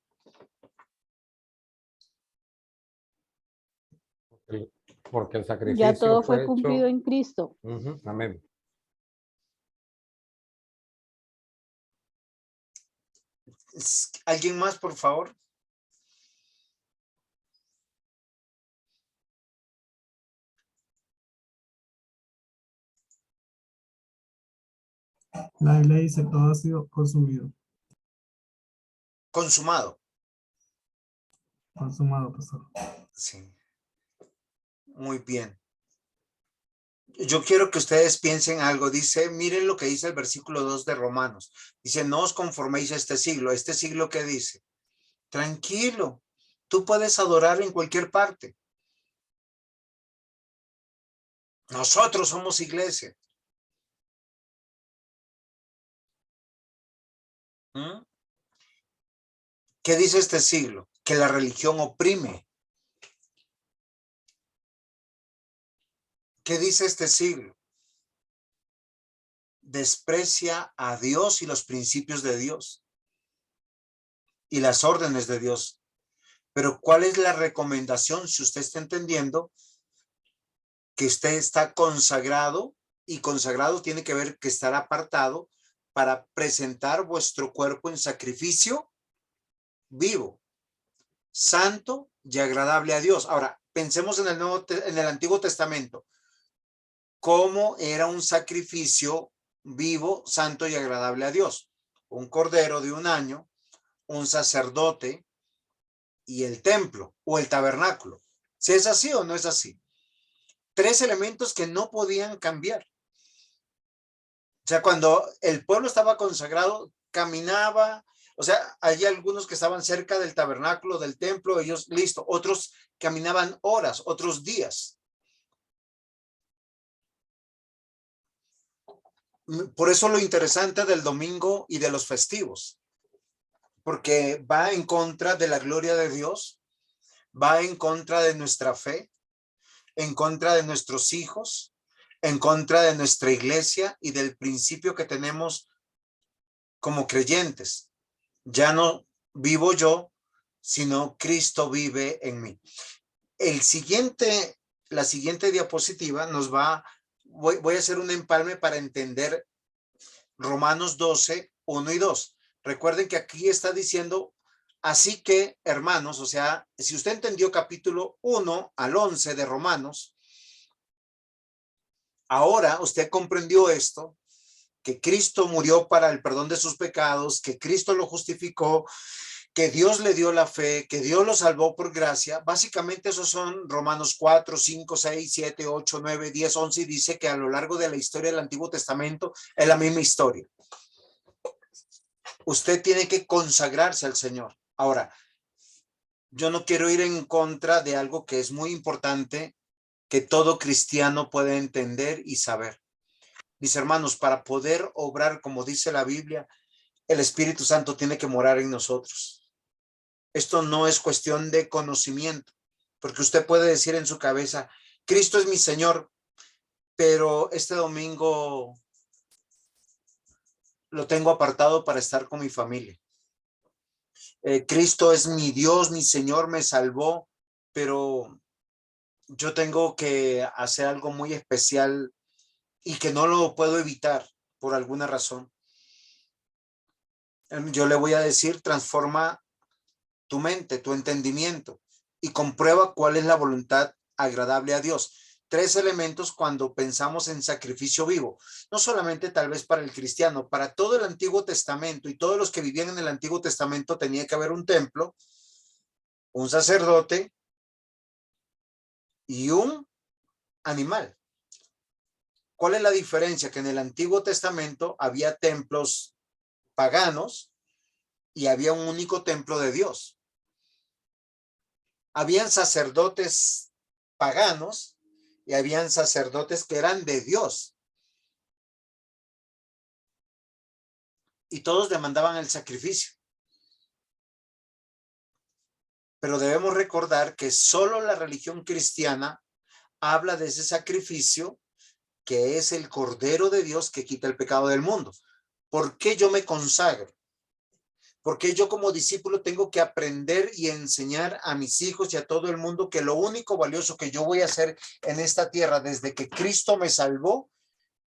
Porque el Ya sacrificio todo fue fue cumplido hecho. en Cristo. Amén. ¿Alguien más, por favor? La Biblia dice, todo ha sido consumido, Consumado. consumado, pastor. Sí. Muy bien. yo quiero que ustedes piensen algo. Dice, miren lo que dice el versículo 2 de Romanos. Dice, no os conforméis a este siglo. ¿Este siglo qué dice? Tranquilo, tú puedes adorar en cualquier parte. Nosotros somos iglesia. ¿Mm? ¿Qué dice este siglo? Que la religión oprime. ¿Qué dice este siglo? Desprecia a Dios y los principios de Dios y las órdenes de Dios. Pero ¿cuál es la recomendación si usted está entendiendo que usted está consagrado? Y consagrado tiene que ver que estar apartado para presentar vuestro cuerpo en sacrificio vivo, santo y agradable a Dios. Ahora, pensemos en el Antiguo Testamento. ¿Cómo era un sacrificio vivo, santo y agradable a Dios? Un cordero de un año, un sacerdote y el templo o el tabernáculo. ¿Si es así o no es así? 3 elementos que no podían cambiar. O sea, cuando el pueblo estaba consagrado, caminaba, o sea, hay algunos que estaban cerca del tabernáculo, del templo, ellos, listo, otros caminaban horas, otros días. Por eso lo interesante del domingo y de los festivos, porque va en contra de la gloria de Dios, va en contra de nuestra fe, en contra de nuestros hijos, en contra de nuestra iglesia y del principio que tenemos como creyentes. Ya no vivo yo, sino Cristo vive en mí. La siguiente diapositiva nos va, voy a hacer un empalme para entender Romanos 12, 1 y 2. Recuerden que aquí está diciendo, así que, hermanos, o sea, si usted entendió capítulo 1 al 11 de Romanos, ahora usted comprendió esto, que Cristo murió para el perdón de sus pecados, que Cristo lo justificó, que Dios le dio la fe, que Dios lo salvó por gracia. Básicamente esos son Romanos 4, 5, 6, 7, 8, 9, 10, 11 y dice que a lo largo de la historia del Antiguo Testamento es la misma historia. Usted tiene que consagrarse al Señor. Ahora, yo no quiero ir en contra de algo que es muy importante, que todo cristiano puede entender y saber. Mis hermanos, para poder obrar como dice la Biblia, el Espíritu Santo tiene que morar en nosotros. Esto no es cuestión de conocimiento, porque usted puede decir en su cabeza, Cristo es mi Señor, pero este domingo lo tengo apartado para estar con mi familia. Cristo es mi Dios, mi Señor, me salvó, pero yo tengo que hacer algo muy especial y que no lo puedo evitar por alguna razón. Yo le voy a decir, transforma tu mente, tu entendimiento y comprueba cuál es la voluntad agradable a Dios. 3 elementos cuando pensamos en sacrificio vivo, no solamente tal vez para el cristiano, para todo el Antiguo Testamento y todos los que vivían en el Antiguo Testamento tenía que haber un templo, un sacerdote y un animal. ¿Cuál es la diferencia? Que en el Antiguo Testamento había templos paganos y había un único templo de Dios. Habían sacerdotes paganos y habían sacerdotes que eran de Dios. Y todos demandaban el sacrificio. Pero debemos recordar que solo la religión cristiana habla de ese sacrificio que es el Cordero de Dios que quita el pecado del mundo. ¿Por qué yo me consagro? Porque yo como discípulo tengo que aprender y enseñar a mis hijos y a todo el mundo que lo único valioso que yo voy a hacer en esta tierra desde que Cristo me salvó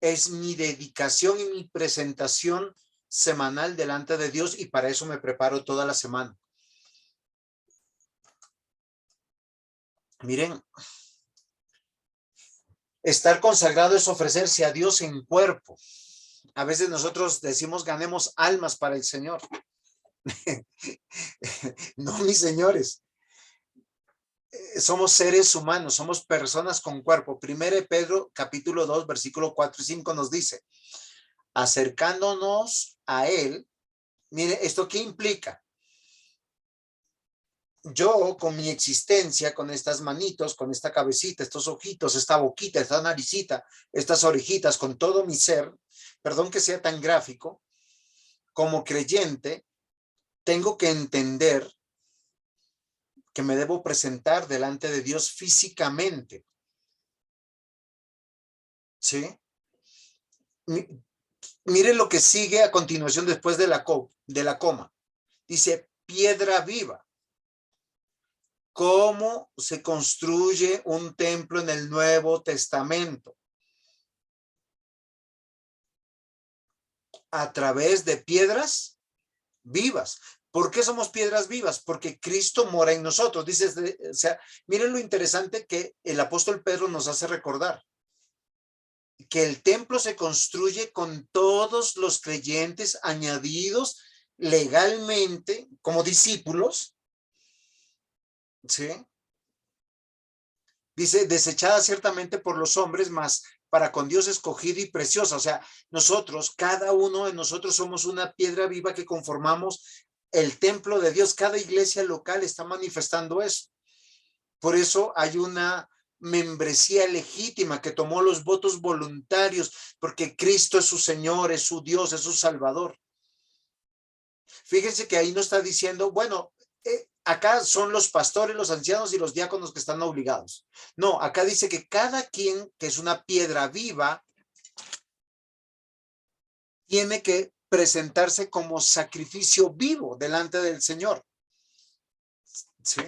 es mi dedicación y mi presentación semanal delante de Dios y para eso me preparo toda la semana. Miren, estar consagrado es ofrecerse a Dios en cuerpo. A veces nosotros decimos ganemos almas para el Señor. No, mis señores. somos seres humanos, somos personas con cuerpo. Primero Pedro, capítulo 2, versículo 4 y 5 nos dice, acercándonos a él, mire, ¿esto qué implica? Yo con mi existencia, con estas manitos, con esta cabecita, estos ojitos, esta boquita, esta naricita, estas orejitas, con todo mi ser, perdón que sea tan gráfico, como creyente, tengo que entender que me debo presentar delante de Dios físicamente. ¿Sí? Miren lo que sigue a continuación después de la coma. Dice, piedra viva. ¿Cómo se construye un templo en el Nuevo Testamento? A través de piedras vivas. ¿Por qué somos piedras vivas? Porque Cristo mora en nosotros. Dice, o sea, miren lo interesante que el apóstol Pedro nos hace recordar. Que el templo se construye con todos los creyentes añadidos legalmente como discípulos. ¿Sí? Dice, desechada ciertamente por los hombres, mas para con Dios escogida y preciosa. O sea, nosotros, cada uno de nosotros somos una piedra viva que conformamos el templo de Dios. Cada iglesia local está manifestando eso. Por eso hay una membresía legítima que tomó los votos voluntarios, porque Cristo es su Señor, es su Dios, es su Salvador. Fíjense que ahí no está diciendo, bueno, acá son los pastores, los ancianos y los diáconos que están obligados. No, acá dice que cada quien que es una piedra viva tiene que presentarse como sacrificio vivo delante del Señor. ¿Sí?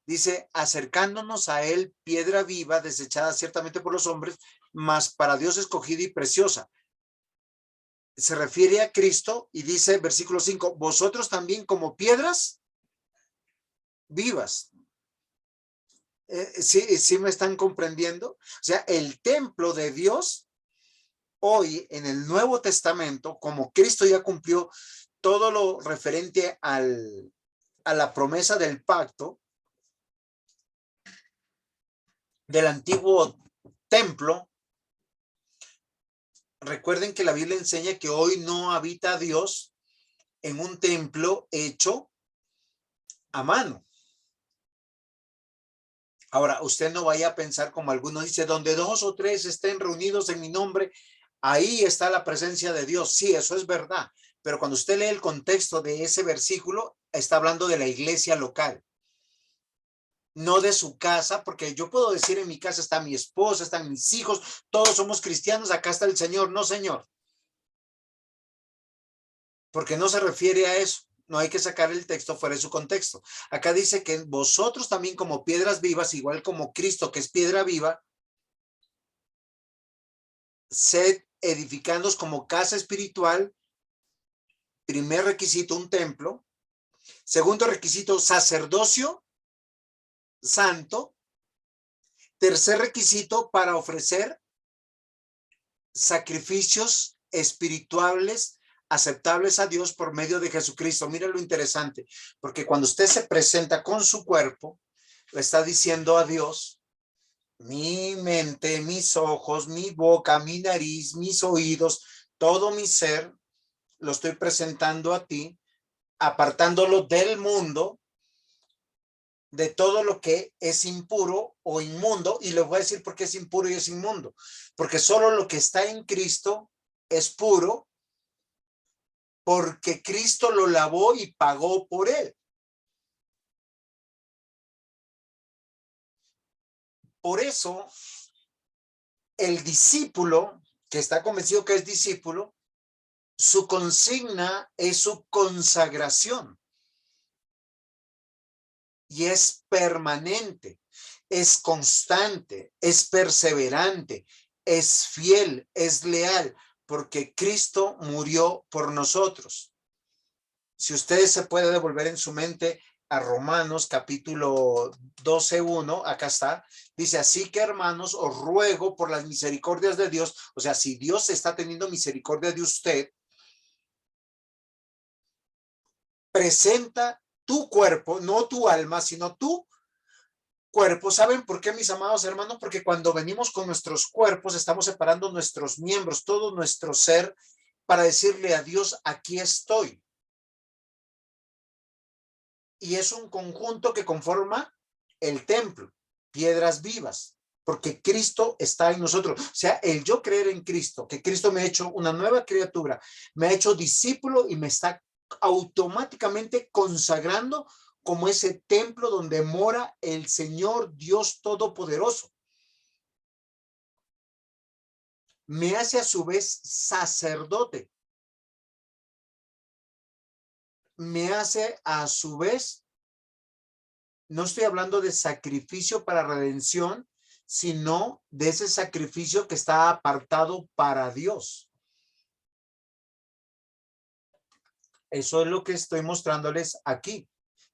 Dice, acercándonos a él, piedra viva, desechada ciertamente por los hombres, mas para Dios escogida y preciosa. Se refiere a Cristo y dice, versículo 5, vosotros también como piedras vivas. ¿Sí me están comprendiendo? O sea, el templo de Dios, hoy en el Nuevo Testamento, como Cristo ya cumplió todo lo referente a la promesa del pacto, del antiguo templo, recuerden que la Biblia enseña que hoy no habita Dios en un templo hecho a mano. Ahora, usted no vaya a pensar como algunos dicen, donde 2 o 3 estén reunidos en mi nombre, ahí está la presencia de Dios. Sí, eso es verdad. Pero cuando usted lee el contexto de ese versículo, está hablando de la iglesia local. No de su casa, porque yo puedo decir en mi casa está mi esposa, están mis hijos, todos somos cristianos, acá está el Señor. No, Señor. Porque no se refiere a eso. No hay que sacar el texto fuera de su contexto. Acá dice que vosotros también como piedras vivas, igual como Cristo que es piedra viva, sed edificándoos como casa espiritual. Primer requisito, un templo. Segundo requisito, sacerdocio santo. Tercer requisito, para ofrecer sacrificios espirituales aceptables a Dios por medio de Jesucristo. Mira lo interesante, porque cuando usted se presenta con su cuerpo, le está diciendo a Dios, mi mente, mis ojos, mi boca, mi nariz, mis oídos, todo mi ser, lo estoy presentando a ti, apartándolo del mundo, de todo lo que es impuro o inmundo, y les voy a decir por qué es impuro y es inmundo, porque solo lo que está en Cristo es puro, porque Cristo lo lavó y pagó por él. Por eso, el discípulo, que está convencido que es discípulo, su consigna es su consagración. Y es permanente, es constante, es perseverante, es fiel, es leal, porque Cristo murió por nosotros. Si ustedes se pueden devolver en su mente a Romanos capítulo 12:1, acá está, dice, así que hermanos, os ruego por las misericordias de Dios, o sea, si Dios está teniendo misericordia de usted, presenta tu cuerpo, no tu alma, sino tu cuerpo. ¿Saben por qué, mis amados hermanos? Porque cuando venimos con nuestros cuerpos, estamos separando nuestros miembros, todo nuestro ser, para decirle a Dios, aquí estoy. Y es un conjunto que conforma el templo, piedras vivas, porque Cristo está en nosotros. O sea, el yo creer en Cristo, que Cristo me ha hecho una nueva criatura, me ha hecho discípulo y me está automáticamente consagrando como ese templo donde mora el Señor Dios Todopoderoso. Me hace a su vez sacerdote. Me hace a su vez, no estoy hablando de sacrificio para redención, sino de ese sacrificio que está apartado para Dios. Eso es lo que estoy mostrándoles aquí.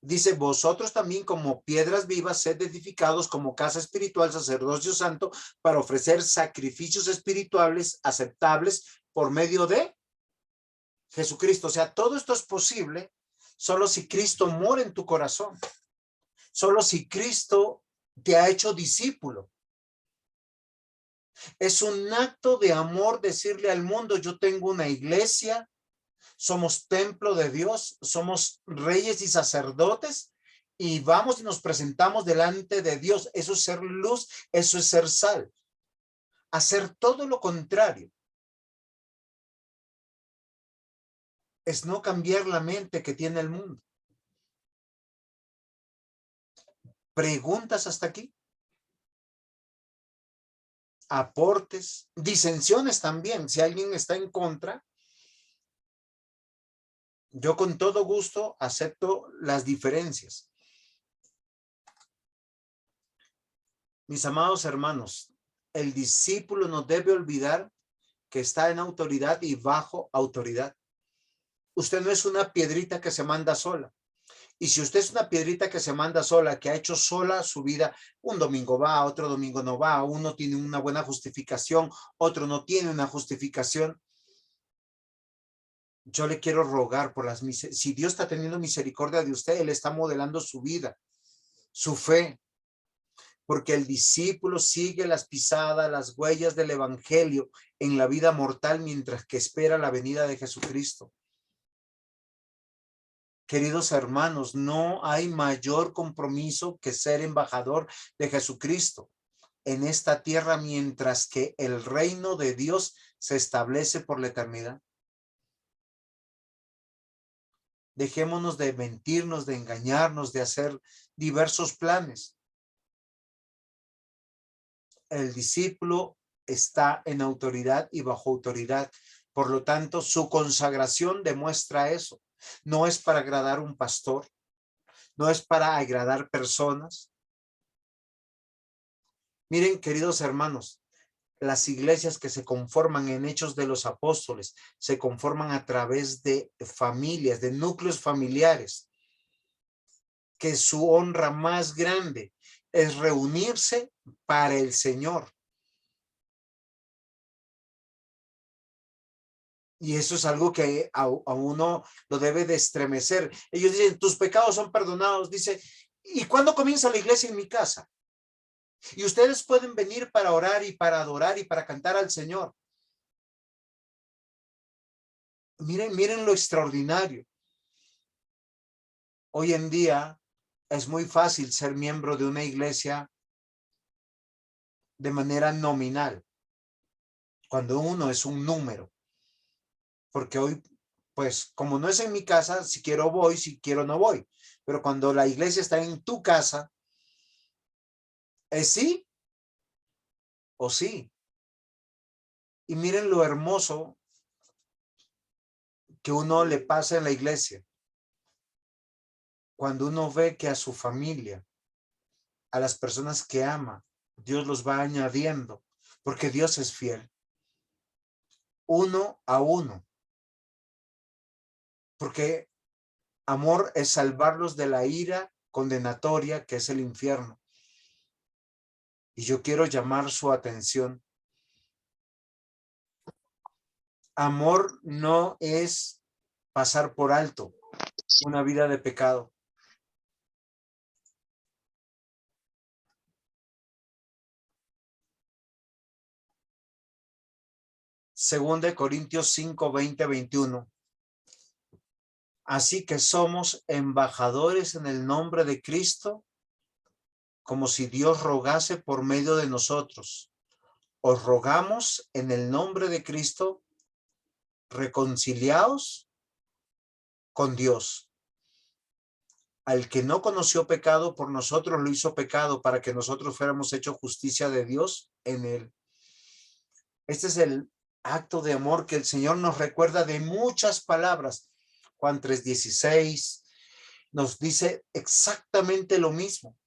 Dice, vosotros también como piedras vivas, sed edificados como casa espiritual, sacerdocio santo, para ofrecer sacrificios espirituales aceptables por medio de Jesucristo. O sea, todo esto es posible solo si Cristo mora en tu corazón. Solo si Cristo te ha hecho discípulo. Es un acto de amor decirle al mundo, yo tengo una iglesia, somos templo de Dios, somos reyes y sacerdotes y vamos y nos presentamos delante de Dios. Eso es ser luz, eso es ser sal. Hacer todo lo contrario es no cambiar la mente que tiene el mundo. ¿Preguntas hasta aquí? Aportes, disensiones también. Si alguien está en contra, yo con todo gusto acepto las diferencias. Mis amados hermanos, el discípulo no debe olvidar que está en autoridad y bajo autoridad. Usted no es una piedrita que se manda sola. Y si usted es una piedrita que se manda sola, que ha hecho sola su vida, un domingo va, otro domingo no va, uno tiene una buena justificación, otro no tiene una justificación. Yo le quiero rogar por si Dios está teniendo misericordia de usted, Él está modelando su vida, su fe, porque el discípulo sigue las pisadas, las huellas del evangelio en la vida mortal mientras que espera la venida de Jesucristo. Queridos hermanos, no hay mayor compromiso que ser embajador de Jesucristo en esta tierra mientras que el reino de Dios se establece por la eternidad. Dejémonos de mentirnos, de engañarnos, de hacer diversos planes. El discípulo está en autoridad y bajo autoridad. Por lo tanto, su consagración demuestra eso. No es para agradar a un pastor, no es para agradar personas. Miren, queridos hermanos, las iglesias que se conforman en Hechos de los Apóstoles se conforman a través de familias, de núcleos familiares, que su honra más grande es reunirse para el Señor. Y eso es algo que a uno lo debe de estremecer. Ellos dicen, tus pecados son perdonados. Dice, ¿y cuándo comienza la iglesia en mi casa? Y ustedes pueden venir para orar y para adorar y para cantar al Señor. Miren lo extraordinario. Hoy en día es muy fácil ser miembro de una iglesia de manera nominal, cuando uno es un número. Porque hoy, pues, como no es en mi casa, si quiero voy, si quiero no voy. Pero cuando la iglesia está en tu casa, ¿es sí o sí? Y miren lo hermoso que uno le pasa en la iglesia. Cuando uno ve que a su familia, a las personas que ama, Dios los va añadiendo, porque Dios es fiel. Uno a uno. Porque amor es salvarlos de la ira condenatoria que es el infierno. Y yo quiero llamar su atención. Amor no es pasar por alto una vida de pecado. Segunda de Corintios 5, 20, 21. Así que somos embajadores en el nombre de Cristo, como si Dios rogase por medio de nosotros. Os rogamos en el nombre de Cristo, reconciliaos con Dios. Al que no conoció pecado, por nosotros lo hizo pecado, para que nosotros fuéramos hechos justicia de Dios en él. Este es el acto de amor que el Señor nos recuerda de muchas palabras. Juan 3:16 nos dice exactamente lo mismo.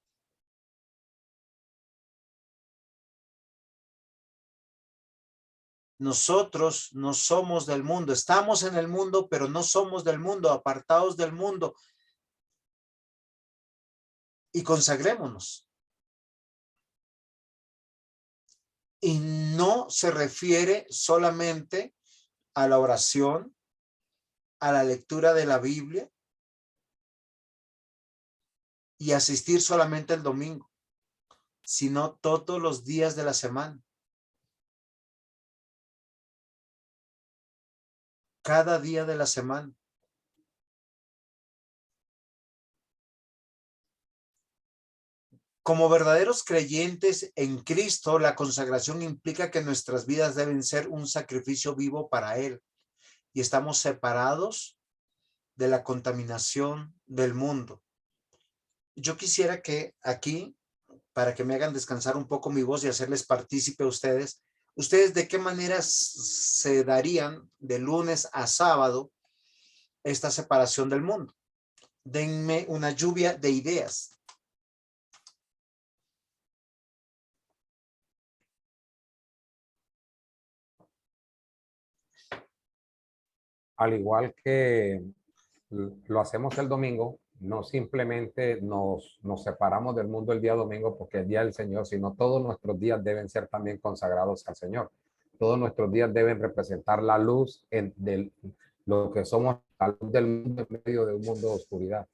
Nosotros no somos del mundo, estamos en el mundo, pero no somos del mundo, apartados del mundo. Y consagrémonos. Y no se refiere solamente a la oración, a la lectura de la Biblia y asistir solamente el domingo, sino todos los días de la semana. Cada día de la semana. Como verdaderos creyentes en Cristo, la consagración implica que nuestras vidas deben ser un sacrificio vivo para Él y estamos separados de la contaminación del mundo. Yo quisiera que aquí, para que me hagan descansar un poco mi voz y hacerles partícipe a ustedes, de qué manera se darían de lunes a sábado esta separación del mundo. Denme una lluvia de ideas. Al igual que lo hacemos el domingo, no simplemente nos separamos del mundo el día domingo porque es el día del Señor, sino todos nuestros días deben ser también consagrados al Señor. Todos nuestros días deben representar la luz de lo que somos, la luz del mundo en medio de un mundo de oscuridad.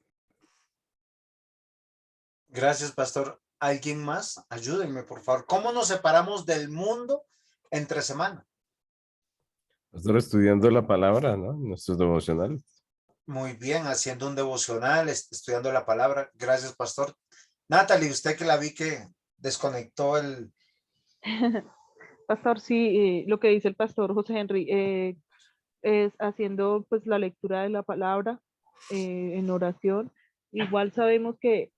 Gracias, pastor. ¿Alguien más? Ayúdenme, por favor. ¿Cómo nos separamos del mundo entre semana? Pastor, estudiando la palabra, ¿no? Nuestros devocionales. Muy bien, haciendo un devocional, estudiando la palabra. Gracias, pastor. Natalie, usted que la vi que desconectó el... Pastor, sí, lo que dice el pastor José Henry, es haciendo pues la lectura de la palabra en oración. Igual sabemos que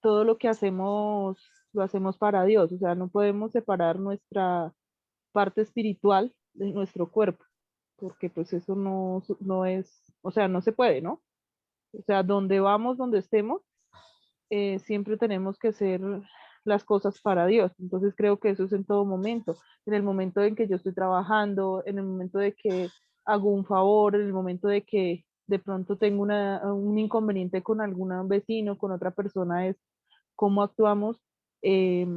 todo lo que hacemos lo hacemos para Dios, o sea, no podemos separar nuestra parte espiritual de nuestro cuerpo, porque pues eso no es, o sea, no se puede, ¿no? O sea, donde vamos, donde estemos, siempre tenemos que hacer las cosas para Dios. Entonces creo que eso es en todo momento. En el momento en que yo estoy trabajando, en el momento de que hago un favor, en el momento de que de pronto tengo un inconveniente con algún vecino, con otra persona, es cómo actuamos, eh,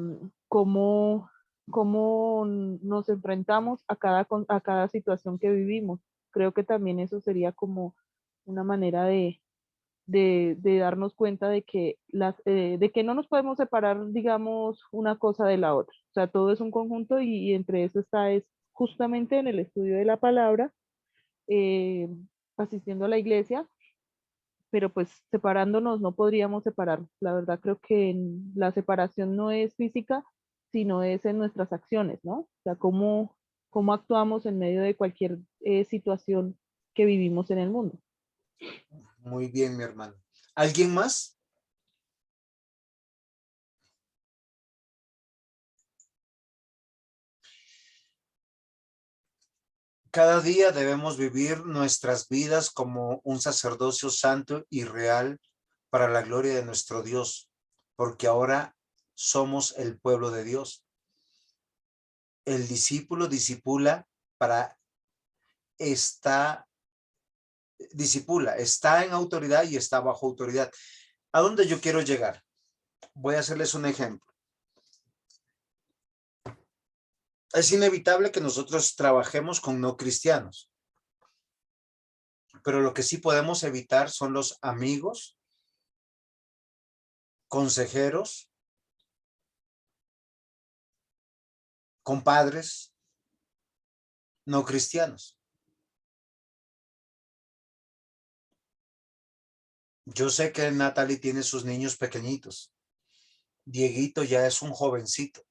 cómo, cómo nos enfrentamos a cada situación que vivimos. Creo que también eso sería como una manera de darnos cuenta de que, de que no nos podemos separar, digamos, una cosa de la otra. O sea, todo es un conjunto y entre eso está es justamente en el estudio de la palabra, eh, asistiendo a la iglesia, pero pues separándonos no podríamos separar. La verdad creo que la separación no es física, sino es en nuestras acciones, ¿no? O sea, cómo actuamos en medio de cualquier situación que vivimos en el mundo. Muy bien, mi hermano. ¿Alguien más? Cada día debemos vivir nuestras vidas como un sacerdocio santo y real para la gloria de nuestro Dios, porque ahora somos el pueblo de Dios. El discípulo disipula está en autoridad y está bajo autoridad. ¿A dónde yo quiero llegar? Voy a hacerles un ejemplo. Es inevitable que nosotros trabajemos con no cristianos, pero lo que sí podemos evitar son los amigos, consejeros, compadres, no cristianos. Yo sé que Natalie tiene sus niños pequeñitos. Dieguito ya es un jovencito.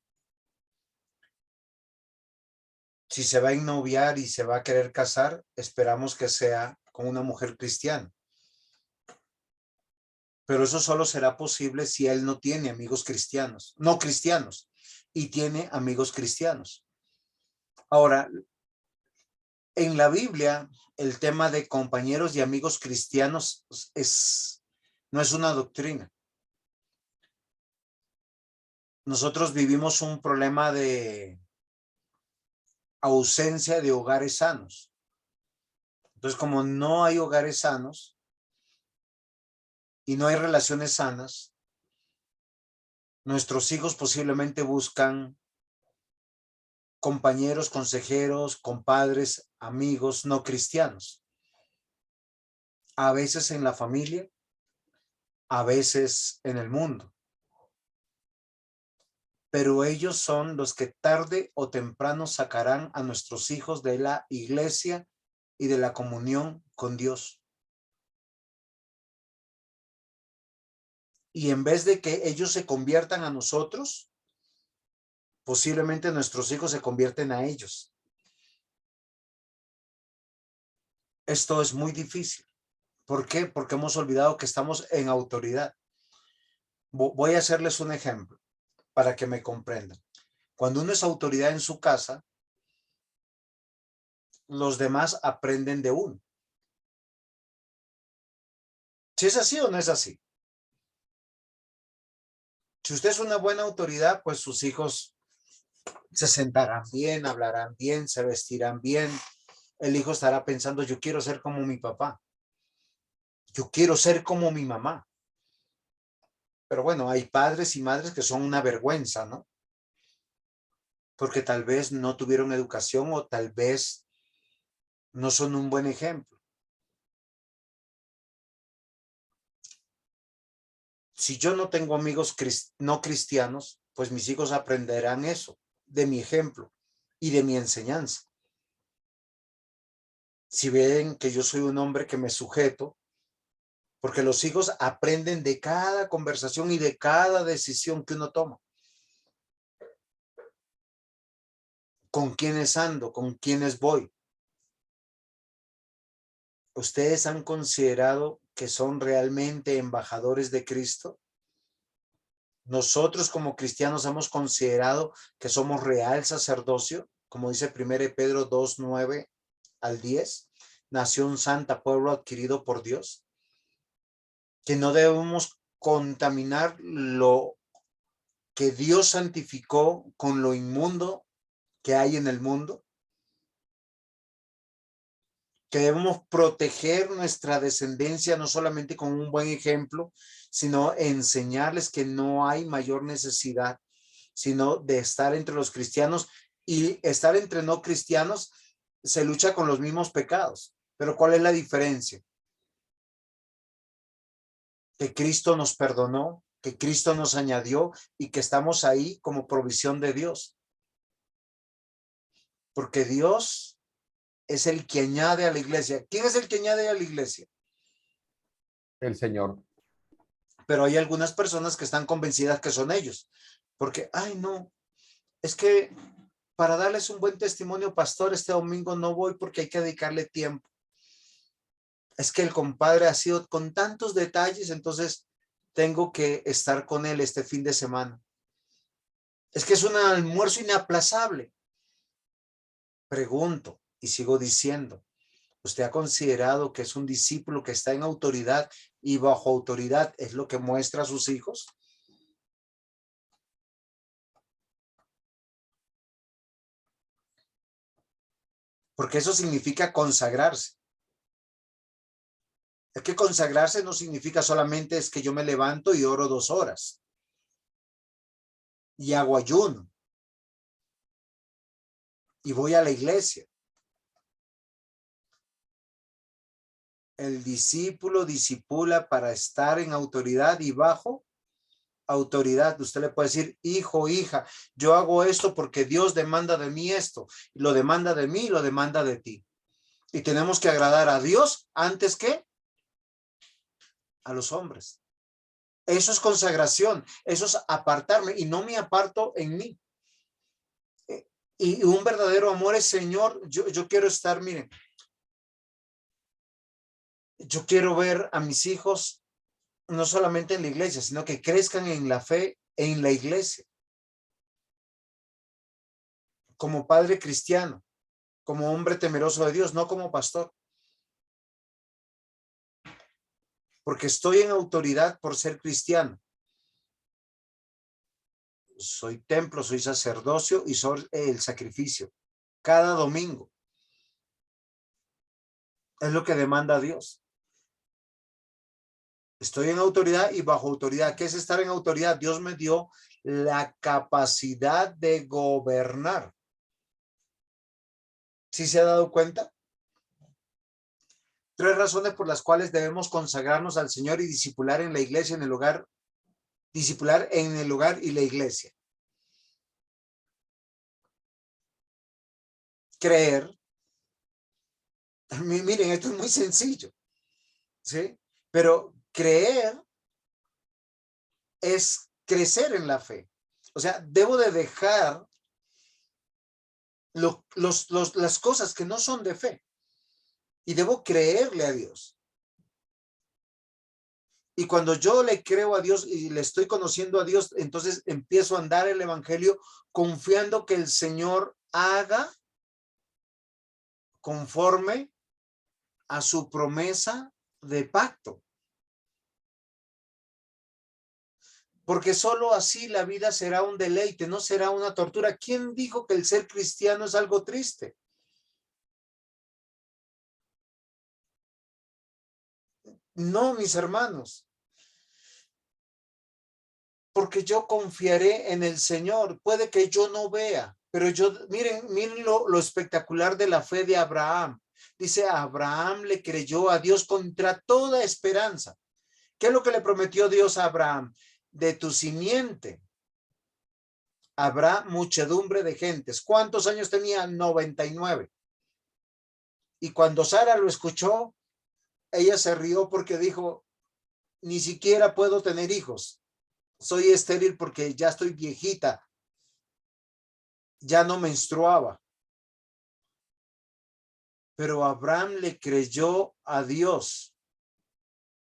Si se va a ennoviar y se va a querer casar, esperamos que sea con una mujer cristiana. Pero eso solo será posible si él no tiene amigos cristianos, no cristianos, y tiene amigos cristianos. Ahora, en la Biblia, el tema de compañeros y amigos cristianos no es una doctrina. Nosotros vivimos un problema de ausencia de hogares sanos. Entonces, como no hay hogares sanos y no hay relaciones sanas, nuestros hijos posiblemente buscan compañeros, consejeros, compadres, amigos no cristianos. A veces en la familia, a veces en el mundo. Pero ellos son los que tarde o temprano sacarán a nuestros hijos de la iglesia y de la comunión con Dios. Y en vez de que ellos se conviertan a nosotros, posiblemente nuestros hijos se convierten a ellos. Esto es muy difícil. ¿Por qué? Porque hemos olvidado que estamos en autoridad. Voy a hacerles un ejemplo para que me comprendan. Cuando uno es autoridad en su casa, los demás aprenden de uno. ¿Si es así o no es así? Si usted es una buena autoridad, pues sus hijos se sentarán bien, hablarán bien, se vestirán bien. El hijo estará pensando, yo quiero ser como mi papá. Yo quiero ser como mi mamá. Pero bueno, hay padres y madres que son una vergüenza, ¿no? Porque tal vez no tuvieron educación o tal vez no son un buen ejemplo. Si yo no tengo amigos no cristianos, pues mis hijos aprenderán eso de mi ejemplo y de mi enseñanza. Si ven que yo soy un hombre que me sujeto, porque los hijos aprenden de cada conversación y de cada decisión que uno toma. ¿Con quiénes ando? ¿Con quiénes voy? ¿Ustedes han considerado que son realmente embajadores de Cristo? Nosotros como cristianos hemos considerado que somos real sacerdocio, como dice 1 Pedro 2, 9 al 10, nación santa, pueblo adquirido por Dios, que no debemos contaminar lo que Dios santificó con lo inmundo que hay en el mundo, que debemos proteger nuestra descendencia no solamente con un buen ejemplo, sino enseñarles que no hay mayor necesidad, sino de estar entre los cristianos, y estar entre no cristianos se lucha con los mismos pecados. Pero ¿cuál es la diferencia? Que Cristo nos perdonó, que Cristo nos añadió y que estamos ahí como provisión de Dios. Porque Dios es el que añade a la iglesia. ¿Quién es el que añade a la iglesia? El Señor. Pero hay algunas personas que están convencidas que son ellos. Porque, ay no, es que para darles un buen testimonio, pastor, este domingo no voy porque hay que dedicarle tiempo. Es que el compadre ha sido con tantos detalles, entonces tengo que estar con él este fin de semana. Es que es un almuerzo inaplazable. Pregunto y sigo diciendo, ¿usted ha considerado que es un discípulo que está en autoridad y bajo autoridad es lo que muestra a sus hijos? Porque eso significa consagrarse. Es que consagrarse no significa solamente es que yo me levanto y oro 2 horas y hago ayuno y voy a la iglesia. El discípulo discipula para estar en autoridad y bajo autoridad. Usted le puede decir, hijo, hija, yo hago esto porque Dios demanda de mí esto, lo demanda de mí, lo demanda de ti. Y tenemos que agradar a Dios antes que a los hombres. Eso es consagración, eso es apartarme, y no me aparto en mí. Y un verdadero amor es, Señor, yo quiero estar, miren, yo quiero ver a mis hijos no solamente en la iglesia, sino que crezcan en la fe en la iglesia. Como padre cristiano, como hombre temeroso de Dios, no como pastor. Porque estoy en autoridad por ser cristiano. Soy templo, soy sacerdocio y soy el sacrificio. Cada domingo. Es lo que demanda Dios. Estoy en autoridad y bajo autoridad. ¿Qué es estar en autoridad? Dios me dio la capacidad de gobernar. ¿Sí se ha dado cuenta? 3 razones por las cuales debemos consagrarnos al Señor y discipular en la iglesia, en el hogar. Discipular en el hogar y la iglesia. Creer. Miren, esto es muy sencillo. ¿Sí? Pero creer es crecer en la fe. O sea, debo de dejar las cosas que no son de fe. Y debo creerle a Dios. Y cuando yo le creo a Dios y le estoy conociendo a Dios, entonces empiezo a andar el evangelio confiando que el Señor haga conforme a su promesa de pacto. Porque solo así la vida será un deleite, no será una tortura. ¿Quién dijo que el ser cristiano es algo triste? No, mis hermanos. Porque yo confiaré en el Señor. Puede que yo no vea, pero miren lo espectacular de la fe de Abraham. Dice, Abraham le creyó a Dios contra toda esperanza. ¿Qué es lo que le prometió Dios a Abraham? De tu simiente habrá muchedumbre de gentes. ¿Cuántos años tenía? 99. Y cuando Sara lo escuchó, ella se rió porque dijo, ni siquiera puedo tener hijos. Soy estéril porque ya estoy viejita. Ya no menstruaba. Pero Abraham le creyó a Dios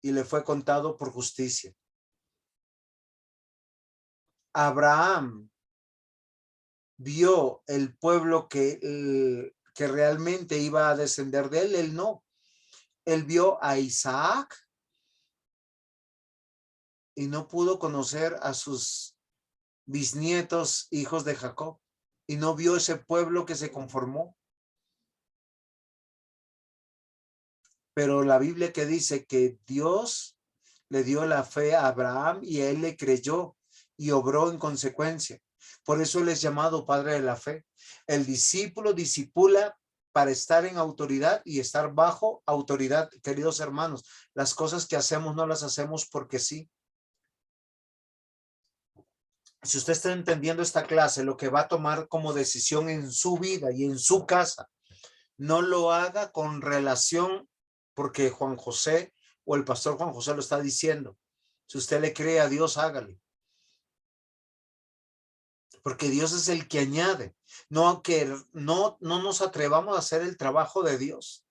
y le fue contado por justicia. Abraham vio el pueblo que realmente iba a descender de él. Él no. Él vio a Isaac y no pudo conocer a sus bisnietos, hijos de Jacob. Y no vio ese pueblo que se conformó. Pero la Biblia que dice que Dios le dio la fe a Abraham y él le creyó y obró en consecuencia. Por eso él es llamado padre de la fe. El discípulo discipula para estar en autoridad y estar bajo autoridad. Queridos hermanos, las cosas que hacemos no las hacemos porque sí. Si usted está entendiendo esta clase, lo que va a tomar como decisión en su vida y en su casa, no lo haga con relación porque Juan José o el pastor Juan José lo está diciendo. Si usted le cree a Dios, hágale. Porque Dios es el que añade. No nos atrevamos a hacer el trabajo de Dios.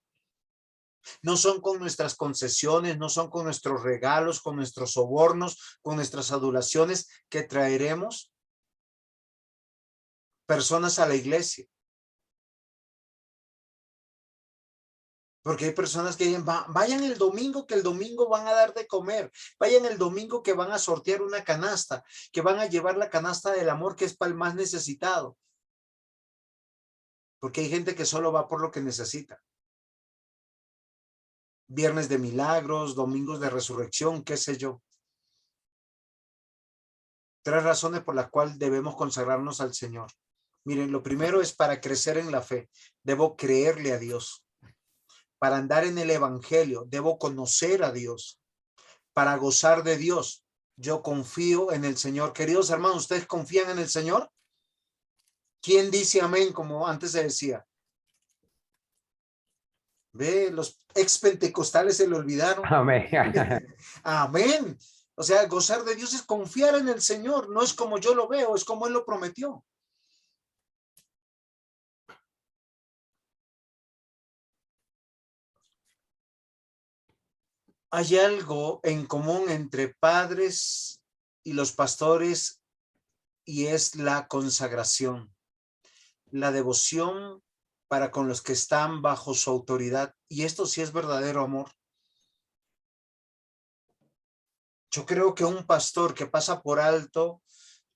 No son con nuestras concesiones, no son con nuestros regalos, con nuestros sobornos, con nuestras adulaciones que traeremos personas a la iglesia. Porque hay personas que dicen, vayan el domingo, que el domingo van a dar de comer. Vayan el domingo que van a sortear una canasta, que van a llevar la canasta del amor que es para el más necesitado. Porque hay gente que solo va por lo que necesita. Viernes de milagros, domingos de resurrección, qué sé yo. 3 razones por las cuales debemos consagrarnos al Señor. Miren, lo primero es para crecer en la fe. Debo creerle a Dios. Para andar en el evangelio, debo conocer a Dios. Para gozar de Dios, Yo confío en el Señor. Queridos hermanos, ¿ustedes confían en el Señor? ¿Quién dice amén como antes se decía? Ve, los ex pentecostales se le olvidaron. Amén. Amén. O sea, gozar de Dios es confiar en el Señor. No es como yo lo veo, es como Él lo prometió. Hay algo en común entre padres y los pastores y es la consagración, la devoción para con los que están bajo su autoridad. Y esto sí es verdadero amor. Yo creo que un pastor que pasa por alto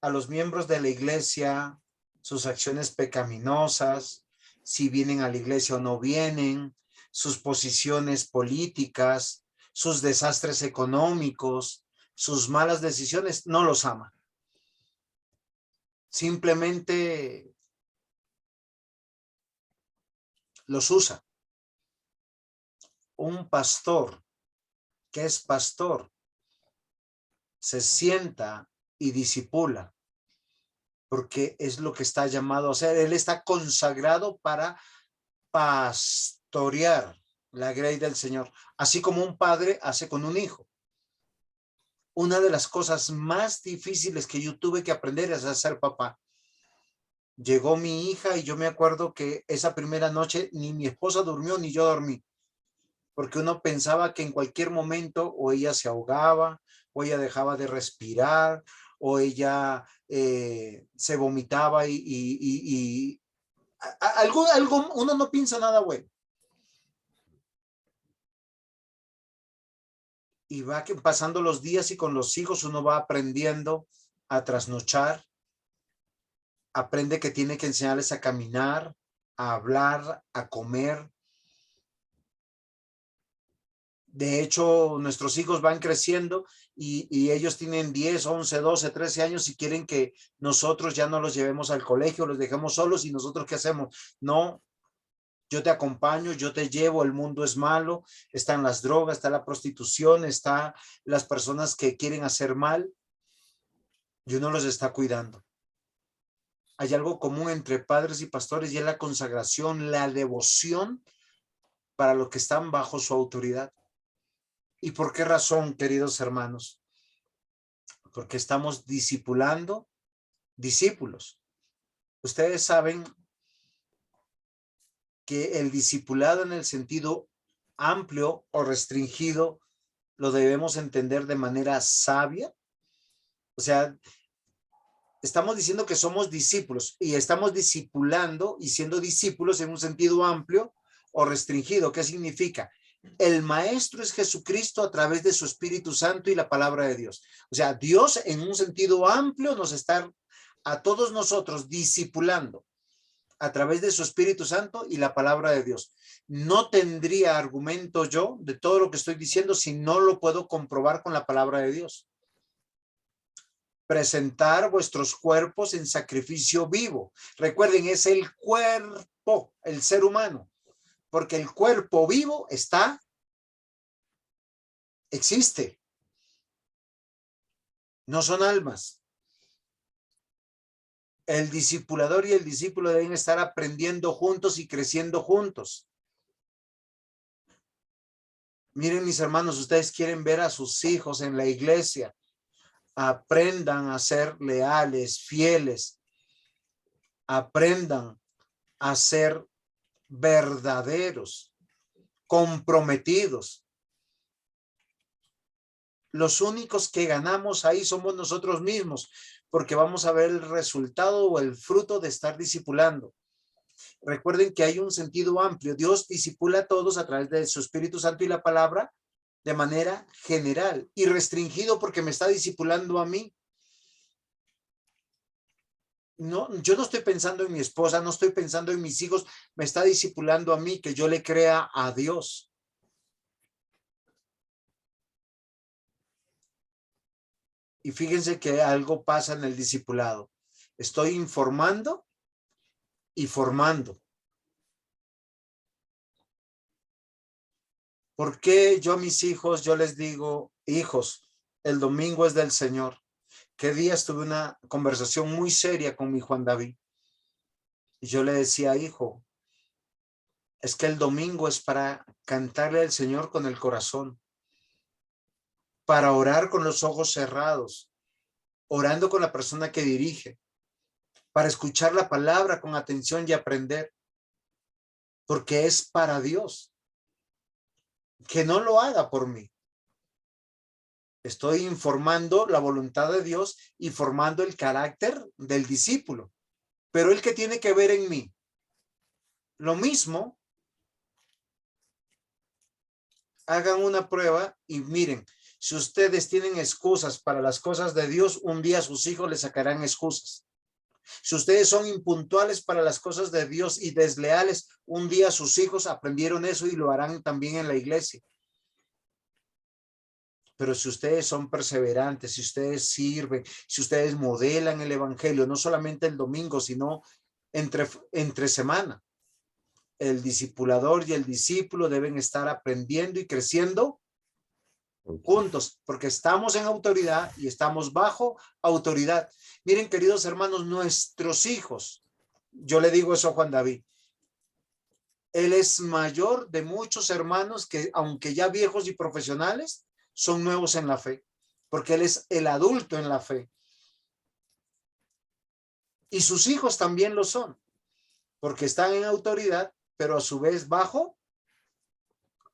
a los miembros de la iglesia, sus acciones pecaminosas, si vienen a la iglesia o no vienen, sus posiciones políticas, sus desastres económicos, sus malas decisiones, no los ama. Simplemente los usa. Un pastor que es pastor se sienta y disipula, porque es lo que está llamado a hacer. Él está consagrado para pastorear la grey del Señor, así como un padre hace con un hijo. Una de las cosas más difíciles que yo tuve que aprender es a ser papá. Llegó mi hija y yo me acuerdo que esa primera noche ni mi esposa durmió ni yo dormí, porque uno pensaba que en cualquier momento o ella se ahogaba, o ella dejaba de respirar, o ella se vomitaba y algo, uno no piensa nada bueno. Y va pasando los días y con los hijos uno va aprendiendo a trasnochar, aprende que tiene que enseñarles a caminar, a hablar, a comer. De hecho, nuestros hijos van creciendo y ellos tienen 10, 11, 12, 13 años y quieren que nosotros ya no los llevemos al colegio, los dejemos solos y nosotros ¿qué hacemos? No, yo te acompaño, yo te llevo, el mundo es malo, están las drogas, está la prostitución, está las personas que quieren hacer mal y uno los está cuidando. Hay algo común entre padres y pastores y es la consagración, la devoción para los que están bajo su autoridad. ¿Y por qué razón, queridos hermanos? Porque estamos discipulando discípulos. Ustedes saben que el discipulado en el sentido amplio o restringido lo debemos entender de manera sabia. O sea, estamos diciendo que somos discípulos y estamos discipulando y siendo discípulos en un sentido amplio o restringido. ¿Qué significa? El maestro es Jesucristo a través de su Espíritu Santo y la palabra de Dios. O sea, Dios en un sentido amplio nos está a todos nosotros discipulando a través de su Espíritu Santo y la palabra de Dios. No tendría argumento yo de todo lo que estoy diciendo si no lo puedo comprobar con la palabra de Dios. Presentar vuestros cuerpos en sacrificio vivo. Recuerden, es el cuerpo, el ser humano, porque el cuerpo vivo existe. No son almas. El discipulador y el discípulo deben estar aprendiendo juntos y creciendo juntos. Miren, mis hermanos, ustedes quieren ver a sus hijos en la iglesia. Aprendan a ser leales, fieles. Aprendan a ser verdaderos, comprometidos. Los únicos que ganamos ahí somos nosotros mismos, porque vamos a ver el resultado o el fruto de estar discipulando. Recuerden que hay un sentido amplio. Dios discipula a todos a través de su Espíritu Santo y la palabra de manera general y restringido porque me está discipulando a mí. No, yo no estoy pensando en mi esposa, no estoy pensando en mis hijos, me está discipulando a mí, que yo le crea a Dios. Y fíjense que algo pasa en el discipulado. Estoy informando y formando. ¿Por qué yo a mis hijos, yo les digo, hijos, el domingo es del Señor. ¿Qué días tuve una conversación muy seria con mi Juan David? Y yo le decía, hijo, es que el domingo es para cantarle al Señor con el corazón, para orar con los ojos cerrados, orando con la persona que dirige, para escuchar la palabra con atención y aprender, porque es para Dios. Que no lo haga por mí. Estoy informando la voluntad de Dios y formando el carácter del discípulo. Pero el que tiene que ver en mí. Lo mismo, hagan una prueba y miren, si ustedes tienen excusas para las cosas de Dios, un día sus hijos les sacarán excusas. Si ustedes son impuntuales para las cosas de Dios y desleales, un día sus hijos aprendieron eso y lo harán también en la iglesia. Pero si ustedes son perseverantes, si ustedes sirven, si ustedes modelan el evangelio, no solamente el domingo, sino entre semana, el discipulador y el discípulo deben estar aprendiendo y creciendo juntos, porque estamos en autoridad y estamos bajo autoridad. Miren, queridos hermanos, nuestros hijos, yo le digo eso a Juan David, él es mayor de muchos hermanos que, aunque ya viejos y profesionales, son nuevos en la fe, porque él es el adulto en la fe. Y sus hijos también lo son, porque están en autoridad, pero a su vez bajo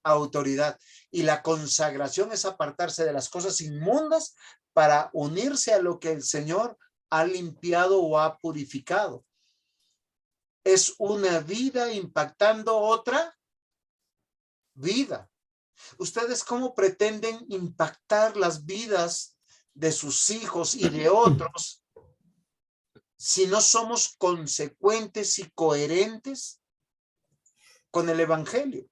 autoridad. Y la consagración es apartarse de las cosas inmundas para unirse a lo que el Señor ha limpiado o ha purificado. Es una vida impactando otra vida. ¿Ustedes cómo pretenden impactar las vidas de sus hijos y de otros si no somos consecuentes y coherentes con el evangelio?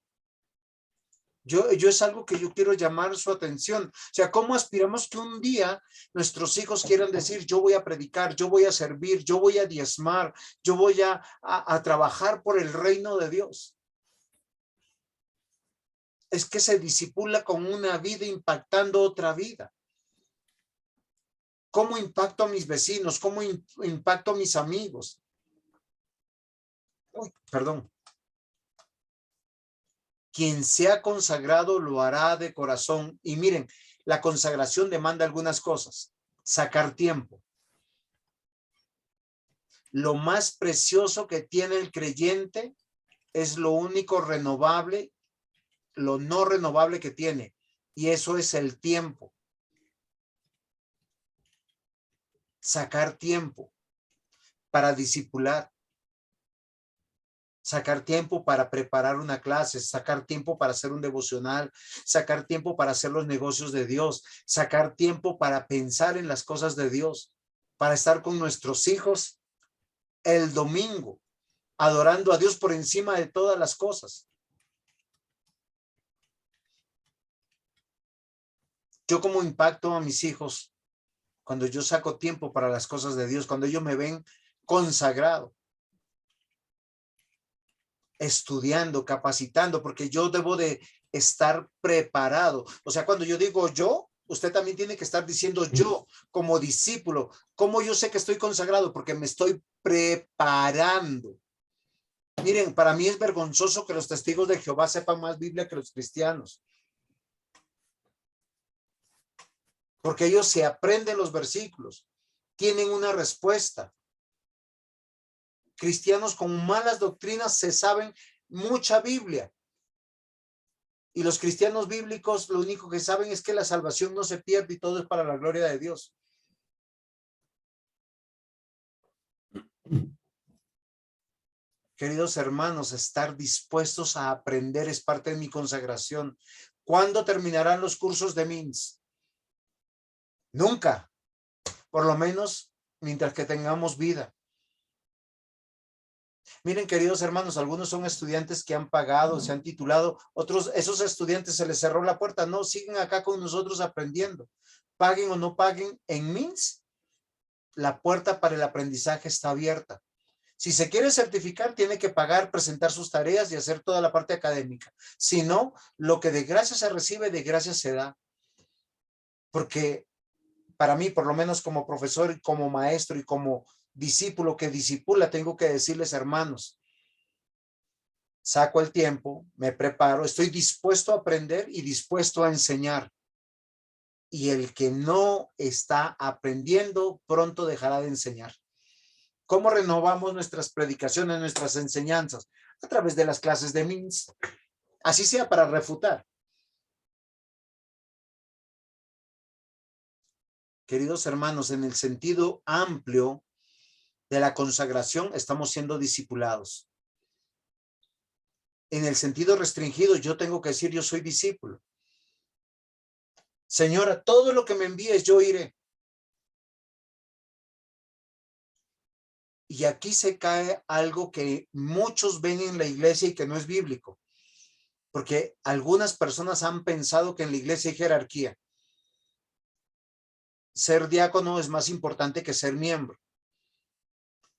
Yo es algo que yo quiero llamar su atención. O sea, ¿cómo aspiramos que un día nuestros hijos quieran decir, yo voy a predicar, yo voy a servir, yo voy a diezmar, yo voy a trabajar por el reino de Dios? Es que se disipula con una vida impactando otra vida. ¿Cómo impacto a mis vecinos? ¿Cómo impacto a mis amigos? Uy, perdón. Quien sea consagrado lo hará de corazón. Y miren, la consagración demanda algunas cosas. Sacar tiempo. Lo más precioso que tiene el creyente es lo único renovable, lo no renovable que tiene. Y eso es el tiempo. Sacar tiempo para discipular. Sacar tiempo para preparar una clase, sacar tiempo para hacer un devocional, sacar tiempo para hacer los negocios de Dios, sacar tiempo para pensar en las cosas de Dios, para estar con nuestros hijos el domingo, adorando a Dios por encima de todas las cosas. Yo como impacto a mis hijos cuando yo saco tiempo para las cosas de Dios, cuando ellos me ven consagrado, estudiando, capacitando, porque yo debo de estar preparado. O sea, cuando yo digo yo, usted también tiene que estar diciendo yo como discípulo. ¿Cómo yo sé que estoy consagrado? Porque me estoy preparando. Miren, para mí es vergonzoso que los testigos de Jehová sepan más Biblia que los cristianos. Porque ellos se aprenden los versículos, tienen una respuesta. Cristianos con malas doctrinas se saben mucha Biblia. Y los cristianos bíblicos lo único que saben es que la salvación no se pierde y todo es para la gloria de Dios. Queridos hermanos, estar dispuestos a aprender es parte de mi consagración. ¿Cuándo terminarán los cursos de MINS? Nunca. Por lo menos mientras que tengamos vida. Miren, queridos hermanos, algunos son estudiantes que han pagado, se han titulado, otros, esos estudiantes se les cerró la puerta, no, siguen acá con nosotros aprendiendo. Paguen o no paguen, en MINS, la puerta para el aprendizaje está abierta. Si se quiere certificar, tiene que pagar, presentar sus tareas y hacer toda la parte académica. Si no, lo que de gracia se recibe, de gracia se da. porque para mí, por lo menos como profesor y como maestro y como discípulo que discipula, tengo que decirles, hermanos, saco el tiempo, me preparo, estoy dispuesto a aprender y dispuesto a enseñar. Y el que no está aprendiendo pronto dejará de enseñar. ¿Cómo renovamos nuestras predicaciones, nuestras enseñanzas? A través de las clases de MINS, así sea para refutar. Queridos hermanos, en el sentido amplio de la consagración, estamos siendo discipulados. En el sentido restringido, yo tengo que decir, yo soy discípulo. Señora, todo lo que me envíes, yo iré. Y aquí se cae algo que muchos ven en la iglesia y que no es bíblico. Porque algunas personas han pensado que en la iglesia hay jerarquía. Ser diácono es más importante que ser miembro.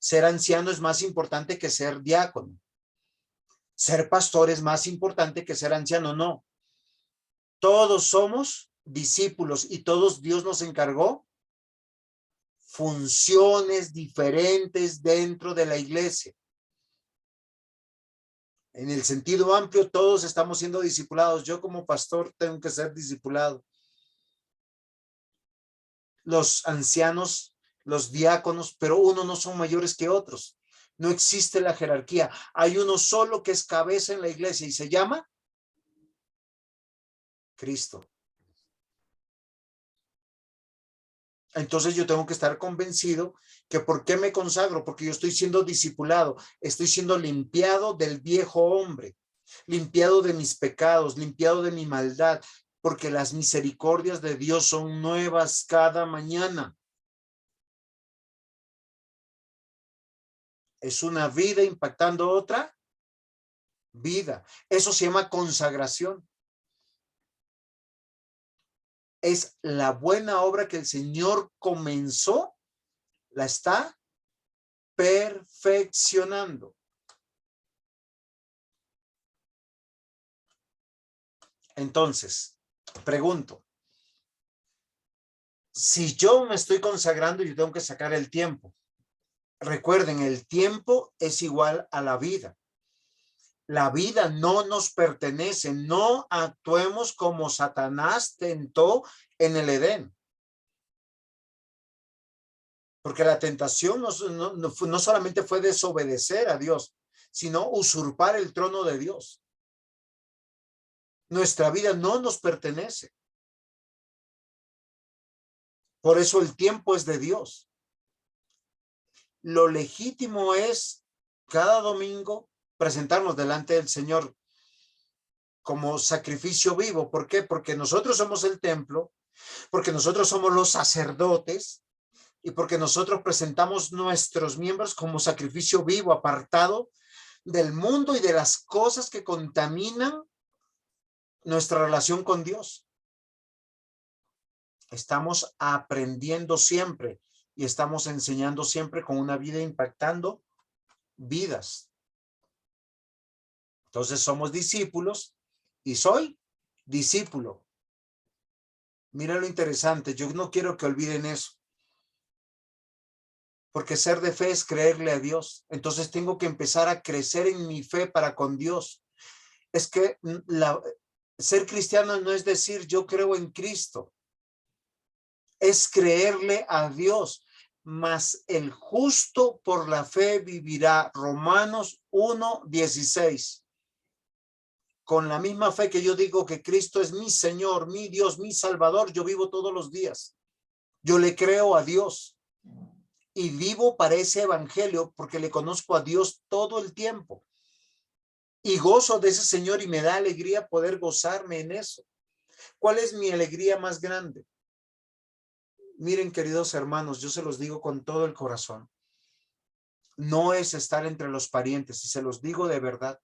Ser anciano es más importante que ser diácono. Ser pastor es más importante que ser anciano. No. Todos somos discípulos y todos Dios nos encargó funciones diferentes dentro de la iglesia. En el sentido amplio, todos estamos siendo discipulados. Yo como pastor tengo que ser discipulado. Los ancianos, los diáconos, pero unos no son mayores que otros. No existe la jerarquía. Hay uno solo que es cabeza en la iglesia y se llama Cristo. Entonces yo tengo que estar convencido que ¿por qué me consagro? Porque yo estoy siendo discipulado, estoy siendo limpiado del viejo hombre, limpiado de mis pecados, limpiado de mi maldad, porque las misericordias de Dios son nuevas cada mañana. Es una vida impactando otra vida. Eso se llama consagración. Es la buena obra que el Señor comenzó, la está perfeccionando. Entonces, pregunto, si yo me estoy consagrando, yo tengo que sacar el tiempo. Recuerden, el tiempo es igual a la vida. La vida no nos pertenece. No actuemos como Satanás tentó en el Edén. Porque la tentación no solamente fue desobedecer a Dios, sino usurpar el trono de Dios. Nuestra vida no nos pertenece. Por eso el tiempo es de Dios. Lo legítimo es cada domingo presentarnos delante del Señor como sacrificio vivo. ¿Por qué? Porque nosotros somos el templo, porque nosotros somos los sacerdotes y porque nosotros presentamos nuestros miembros como sacrificio vivo, apartado del mundo y de las cosas que contaminan nuestra relación con Dios. Estamos aprendiendo siempre y estamos enseñando siempre con una vida impactando vidas. Entonces somos discípulos y soy discípulo. Mira lo interesante, yo no quiero que olviden eso. Porque ser de fe es creerle a Dios. Entonces tengo que empezar a crecer en mi fe para con Dios. Es que ser cristiano no es decir yo creo en Cristo. Es creerle a Dios. Mas el justo por la fe vivirá. Romanos 1:16. Con la misma fe que yo digo que Cristo es mi Señor, mi Dios, mi Salvador, yo vivo todos los días. Yo le creo a Dios y vivo para ese evangelio porque le conozco a Dios todo el tiempo. Y gozo de ese Señor y me da alegría poder gozarme en eso. ¿Cuál es mi alegría más grande? Miren, queridos hermanos, yo se los digo con todo el corazón. No es estar entre los parientes, y se los digo de verdad.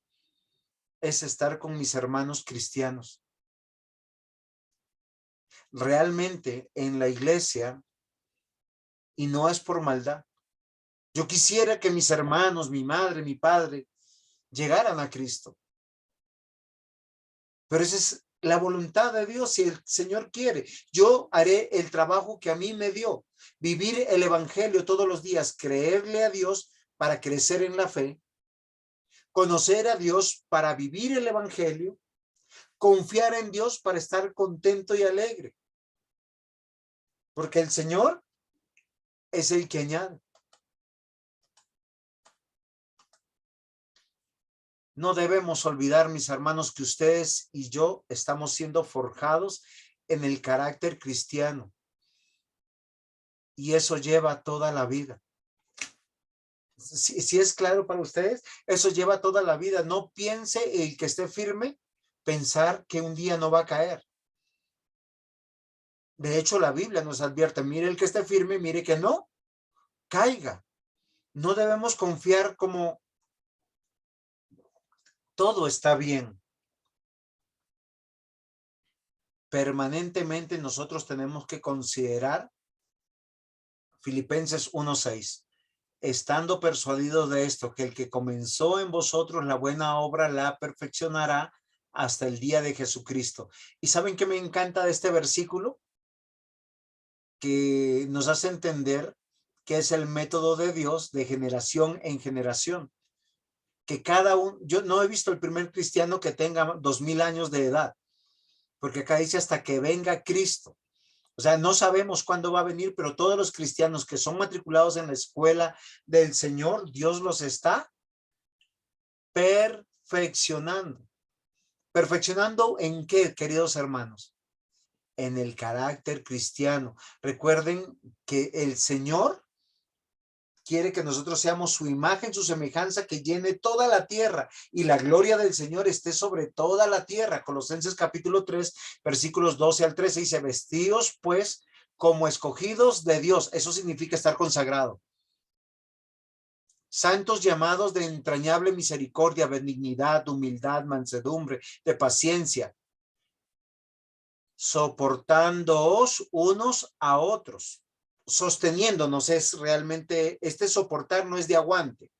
Es estar con mis hermanos cristianos. Realmente en la iglesia, y no es por maldad, yo quisiera que mis hermanos, mi madre, mi padre, llegaran a Cristo. Pero ese es la voluntad de Dios si el Señor quiere. Yo haré el trabajo que a mí me dio. Vivir el evangelio todos los días, creerle a Dios para crecer en la fe, conocer a Dios para vivir el evangelio, confiar en Dios para estar contento y alegre. Porque el Señor es el que añade. No debemos olvidar, mis hermanos, que ustedes y yo estamos siendo forjados en el carácter cristiano. Y eso lleva toda la vida. Si es claro para ustedes, eso lleva toda la vida. No piense el que esté firme, pensar que un día no va a caer. De hecho, la Biblia nos advierte, mire el que esté firme, mire que no caiga. No debemos confiar como todo está bien. Permanentemente nosotros tenemos que considerar Filipenses 1:6. Estando persuadidos de esto, que el que comenzó en vosotros la buena obra la perfeccionará hasta el día de Jesucristo. ¿Y saben qué me encanta de este versículo? Que nos hace entender que es el método de Dios de generación en generación. Que cada uno, yo no he visto el primer cristiano que tenga 2000 años de edad, porque acá dice hasta que venga Cristo. O sea, no sabemos cuándo va a venir, pero todos los cristianos que son matriculados en la escuela del Señor, Dios los está perfeccionando. ¿Perfeccionando en qué, queridos hermanos? En el carácter cristiano. Recuerden que el Señor quiere que nosotros seamos su imagen, su semejanza, que llene toda la tierra y la gloria del Señor esté sobre toda la tierra. Colosenses capítulo 3, versículos 12 al 13 dice, vestidos pues como escogidos de Dios. Eso significa estar consagrado. Santos llamados de entrañable misericordia, benignidad, humildad, mansedumbre, de paciencia, soportándoos unos a otros. Sosteniéndonos es realmente, este soportar no es de aguante,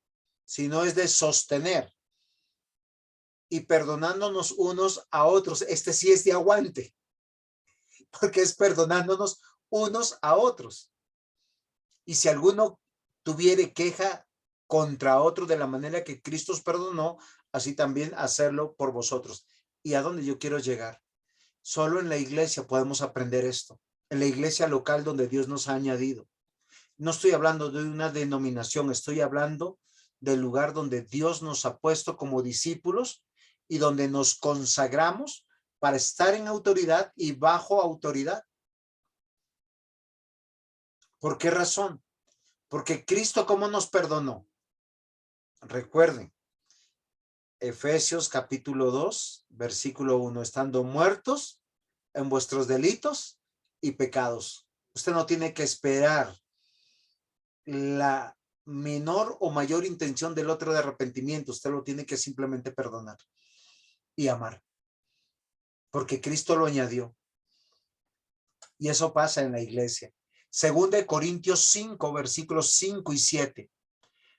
sino es de sostener. Y perdonándonos unos a otros, este sí es de aguante, porque es perdonándonos unos a otros. Y si alguno tuviere queja contra otro de la manera que Cristo os perdonó, así también hacerlo por vosotros. ¿Y a dónde yo quiero llegar? Solo en la iglesia podemos aprender esto. En la iglesia local donde Dios nos ha añadido. No estoy hablando de una denominación, estoy hablando del lugar donde Dios nos ha puesto como discípulos y donde nos consagramos para estar en autoridad y bajo autoridad. ¿Por qué razón? Porque Cristo, ¿cómo nos perdonó? Recuerden, Efesios capítulo 2, versículo 1, estando muertos en vuestros delitos y pecados. Usted no tiene que esperar la menor o mayor intención del otro de arrepentimiento. Usted lo tiene que simplemente perdonar y amar. Porque Cristo lo añadió. Y eso pasa en la iglesia. Segunda de Corintios 5, versículos 5 y 7.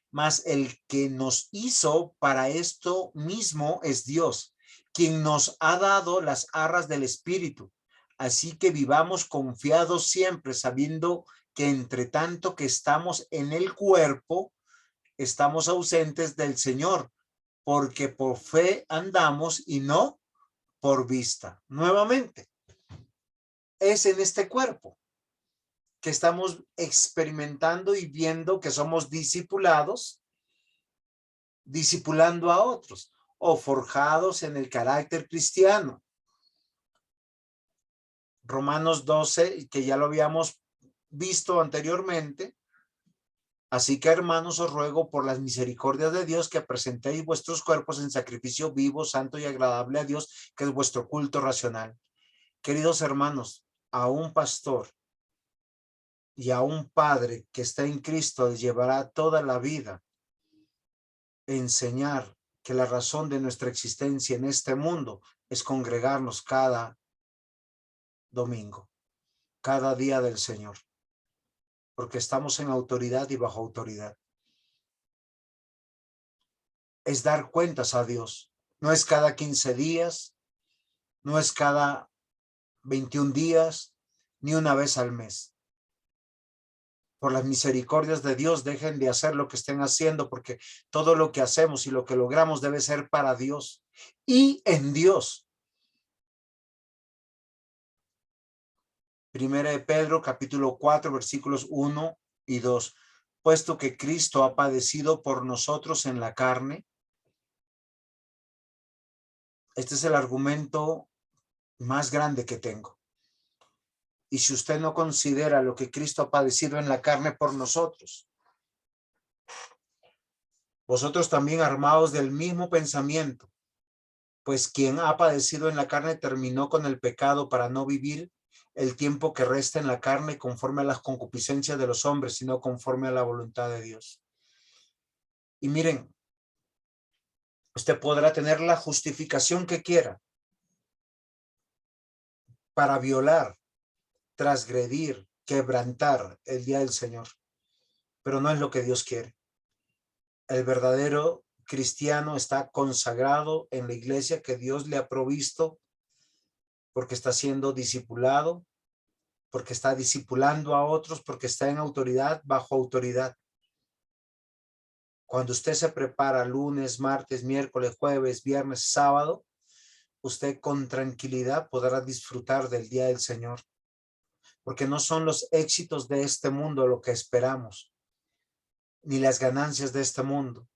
Mas el que nos hizo para esto mismo es Dios, quien nos ha dado las arras del Espíritu. Así que vivamos confiados siempre, sabiendo que entre tanto que estamos en el cuerpo, estamos ausentes del Señor, porque por fe andamos y no por vista. Nuevamente, es en este cuerpo que estamos experimentando y viendo que somos discipulados, discipulando a otros o forjados en el carácter cristiano. Romanos 12, que ya lo habíamos visto anteriormente. Así que, hermanos, os ruego por las misericordias de Dios que presentéis vuestros cuerpos en sacrificio vivo, santo y agradable a Dios, que es vuestro culto racional. Queridos hermanos, a un pastor y a un padre que está en Cristo llevará toda la vida enseñar que la razón de nuestra existencia en este mundo es congregarnos cada domingo, cada día del Señor, porque estamos en autoridad y bajo autoridad. Es dar cuentas a Dios, no es cada 15 días, no es cada 21 días, ni una vez al mes. Por las misericordias de Dios, dejen de hacer lo que estén haciendo, porque todo lo que hacemos y lo que logramos debe ser para Dios y en Dios. Primera de Pedro, capítulo 4, versículos 1 y 2. Puesto que Cristo ha padecido por nosotros en la carne. Este es el argumento más grande que tengo. Y si usted no considera lo que Cristo ha padecido en la carne por nosotros, vosotros también armados del mismo pensamiento, pues quien ha padecido en la carne terminó con el pecado para no vivir el tiempo que resta en la carne conforme a las concupiscencias de los hombres, sino conforme a la voluntad de Dios. Y miren, usted podrá tener la justificación que quiera para violar, transgredir, quebrantar el día del Señor, pero no es lo que Dios quiere. El verdadero cristiano está consagrado en la iglesia que Dios le ha provisto, porque está siendo discipulado, porque está discipulando a otros, porque está en autoridad, bajo autoridad. Cuando usted se prepara lunes, martes, miércoles, jueves, viernes, sábado, usted con tranquilidad podrá disfrutar del día del Señor, porque no son los éxitos de este mundo lo que esperamos, ni las ganancias de este mundo,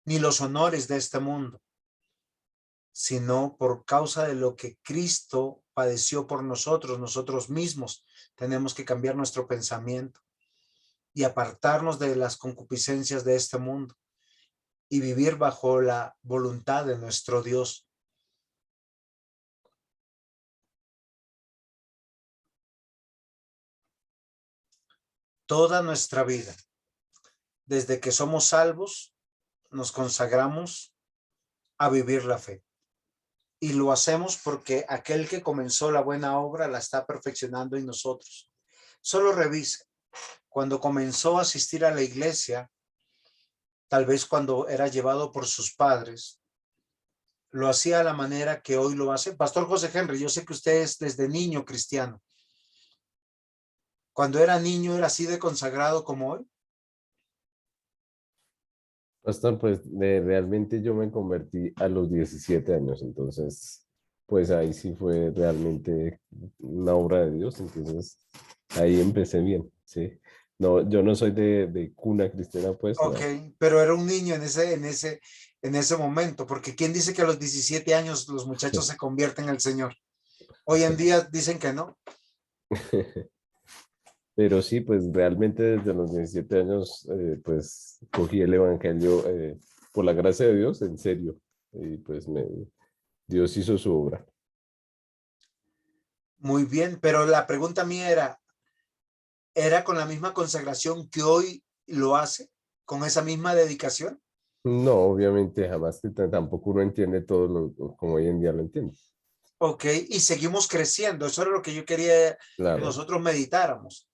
ni los honores de este mundo, sino por causa de lo que Cristo padeció por nosotros, nosotros mismos tenemos que cambiar nuestro pensamiento y apartarnos de las concupiscencias de este mundo y vivir bajo la voluntad de nuestro Dios. Toda nuestra vida, desde que somos salvos, nos consagramos a vivir la fe. Y lo hacemos porque aquel que comenzó la buena obra la está perfeccionando en nosotros. Solo revise. Cuando comenzó a asistir a la iglesia, tal vez cuando era llevado por sus padres, lo hacía de la manera que hoy lo hace. Pastor José Henry, yo sé que usted es desde niño cristiano. Cuando era niño, ¿era así de consagrado como hoy? Pastor, pues realmente yo me convertí a los 17 años, entonces, pues ahí sí fue realmente una obra de Dios, entonces ahí empecé bien, ¿sí? No, yo no soy de cuna cristiana, pues, Ok, no. pero era un niño en ese momento, porque ¿quién dice que a los 17 años los muchachos se convierten al Señor? Hoy en día dicen que no. Pero sí, pues realmente desde los 17 años, pues cogí el evangelio por la gracia de Dios, en serio, y pues Dios hizo su obra. Muy bien, pero la pregunta mía ¿era con la misma consagración que hoy lo hace? ¿Con esa misma dedicación? No, obviamente jamás, tampoco uno entiende todo como hoy en día lo entiende. Ok, y seguimos creciendo. Eso era lo que yo quería que Claro, nosotros meditáramos.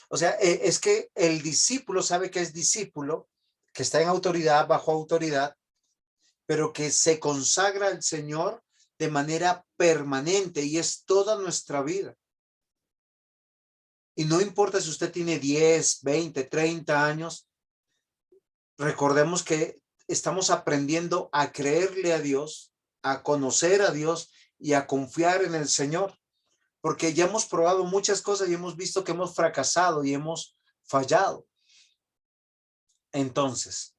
O sea, es que el discípulo sabe que es discípulo, que está en autoridad, bajo autoridad, pero que se consagra al Señor de manera permanente y es toda nuestra vida. Y no importa si usted tiene 10, 20, 30 años, recordemos que estamos aprendiendo a creerle a Dios, a conocer a Dios y a confiar en el Señor, porque ya hemos probado muchas cosas y hemos visto que hemos fracasado y hemos fallado. Entonces,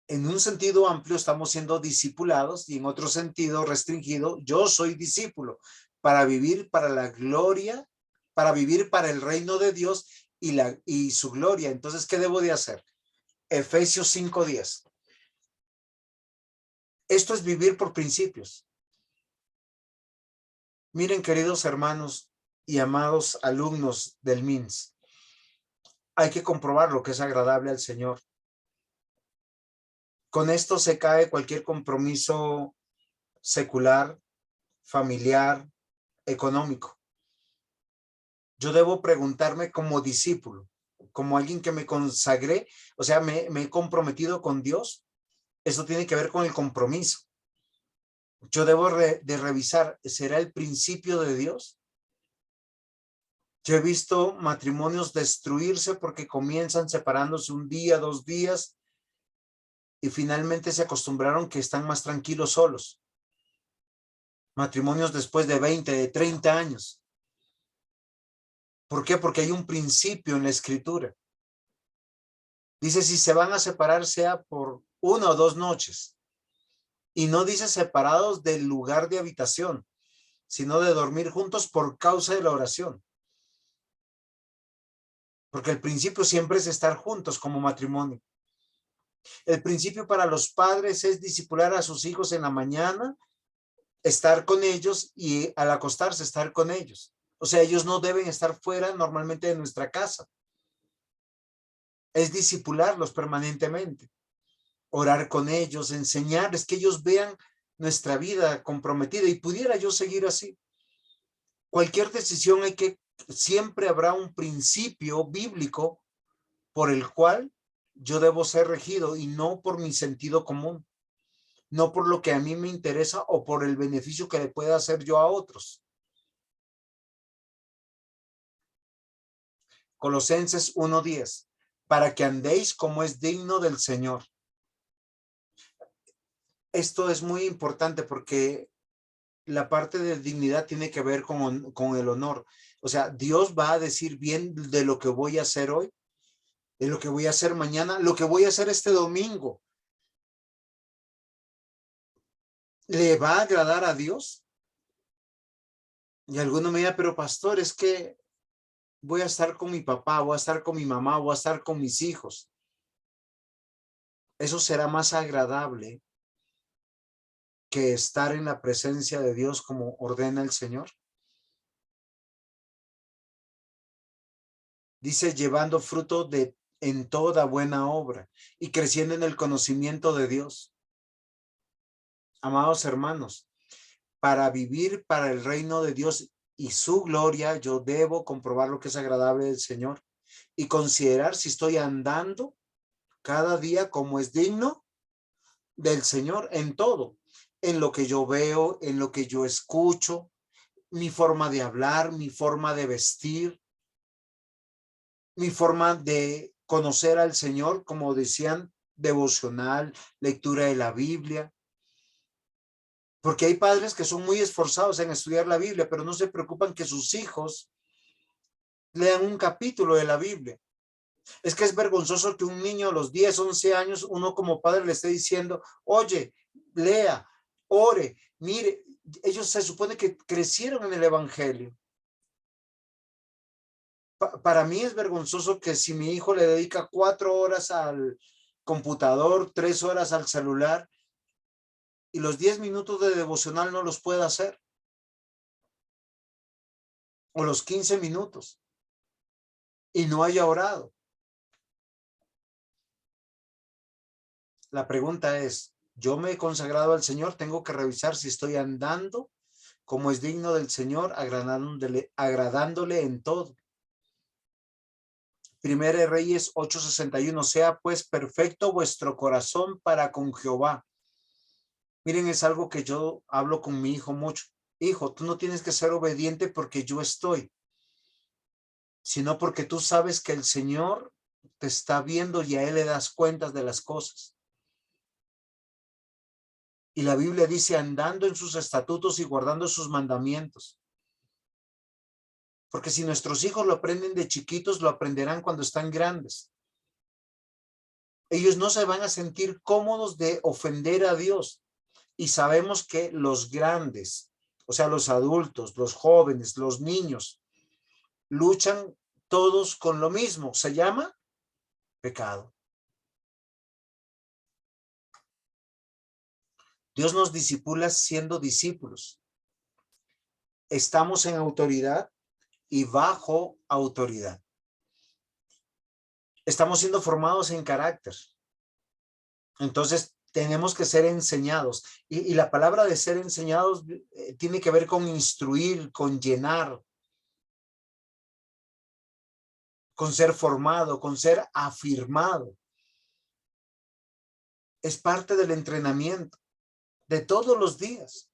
en un sentido amplio estamos siendo discipulados y en otro sentido restringido, yo soy discípulo para vivir para la gloria, para vivir para el reino de Dios y su gloria. Entonces, ¿qué debo de hacer? Efesios 5:10. Esto es vivir por principios. Miren, queridos hermanos y amados alumnos del MINS, hay que comprobar lo que es agradable al Señor. Con esto se cae cualquier compromiso secular, familiar, económico. Yo debo preguntarme como discípulo, como alguien que me consagré, o sea, me he comprometido con Dios. Eso tiene que ver con el compromiso. Yo debo de revisar, ¿será el principio de Dios? Yo he visto matrimonios destruirse porque comienzan separándose un día, 2 días, y finalmente se acostumbraron que están más tranquilos solos. Matrimonios después de 20, de 30 años. ¿Por qué? Porque hay un principio en la Escritura. Dice, si se van a separar, sea por 1 o 2 noches. Y no dice separados del lugar de habitación, sino de dormir juntos por causa de la oración. Porque el principio siempre es estar juntos como matrimonio. El principio para los padres es discipular a sus hijos en la mañana, estar con ellos, y al acostarse estar con ellos. O sea, ellos no deben estar fuera normalmente de nuestra casa. Es discipularlos permanentemente, orar con ellos, enseñarles, que ellos vean nuestra vida comprometida, y pudiera yo seguir así. Cualquier decisión siempre habrá un principio bíblico por el cual yo debo ser regido, y no por mi sentido común, no por lo que a mí me interesa o por el beneficio que le pueda hacer yo a otros. Colosenses 1:10, para que andéis como es digno del Señor. Esto es muy importante porque la parte de dignidad tiene que ver con el honor. O sea, Dios va a decir bien de lo que voy a hacer hoy, de lo que voy a hacer mañana, lo que voy a hacer este domingo. ¿Le va a agradar a Dios? Y alguno me dirá, pero pastor, es que voy a estar con mi papá, voy a estar con mi mamá, voy a estar con mis hijos. Eso será más agradable que estar en la presencia de Dios como ordena el Señor. Dice, llevando fruto en toda buena obra y creciendo en el conocimiento de Dios. Amados hermanos, para vivir para el reino de Dios y su gloria, yo debo comprobar lo que es agradable del Señor y considerar si estoy andando cada día como es digno del Señor en todo, en lo que yo veo, en lo que yo escucho, mi forma de hablar, mi forma de vestir, mi forma de conocer al Señor, como decían, devocional, lectura de la Biblia. Porque hay padres que son muy esforzados en estudiar la Biblia, pero no se preocupan que sus hijos lean un capítulo de la Biblia. Es que es vergonzoso que un niño a los 10, 11 años, uno como padre le esté diciendo, oye, lea, ore, mire. Ellos se supone que crecieron en el evangelio. Para mí es vergonzoso que si mi hijo le dedica 4 horas al computador, 3 horas al celular, y los 10 minutos de devocional no los pueda hacer, o los 15 minutos, y no haya orado. La pregunta es, yo me he consagrado al Señor, tengo que revisar si estoy andando como es digno del Señor, agradándole en todo. Primera de Reyes 8:61, sea pues perfecto vuestro corazón para con Jehová. Miren, es algo que yo hablo con mi hijo mucho. Hijo, tú no tienes que ser obediente porque yo estoy, sino porque tú sabes que el Señor te está viendo y a Él le das cuentas de las cosas. Y la Biblia dice, andando en sus estatutos y guardando sus mandamientos. Porque si nuestros hijos lo aprenden de chiquitos, lo aprenderán cuando están grandes. Ellos no se van a sentir cómodos de ofender a Dios. Y sabemos que los grandes, o sea, los adultos, los jóvenes, los niños, luchan todos con lo mismo. Se llama pecado. Dios nos discipula siendo discípulos. Estamos en autoridad y bajo autoridad. Estamos siendo formados en carácter. Entonces, tenemos que ser enseñados. Y la palabra de ser enseñados tiene que ver con instruir, con llenar, con ser formado, con ser afirmado. Es parte del entrenamiento de todos los días.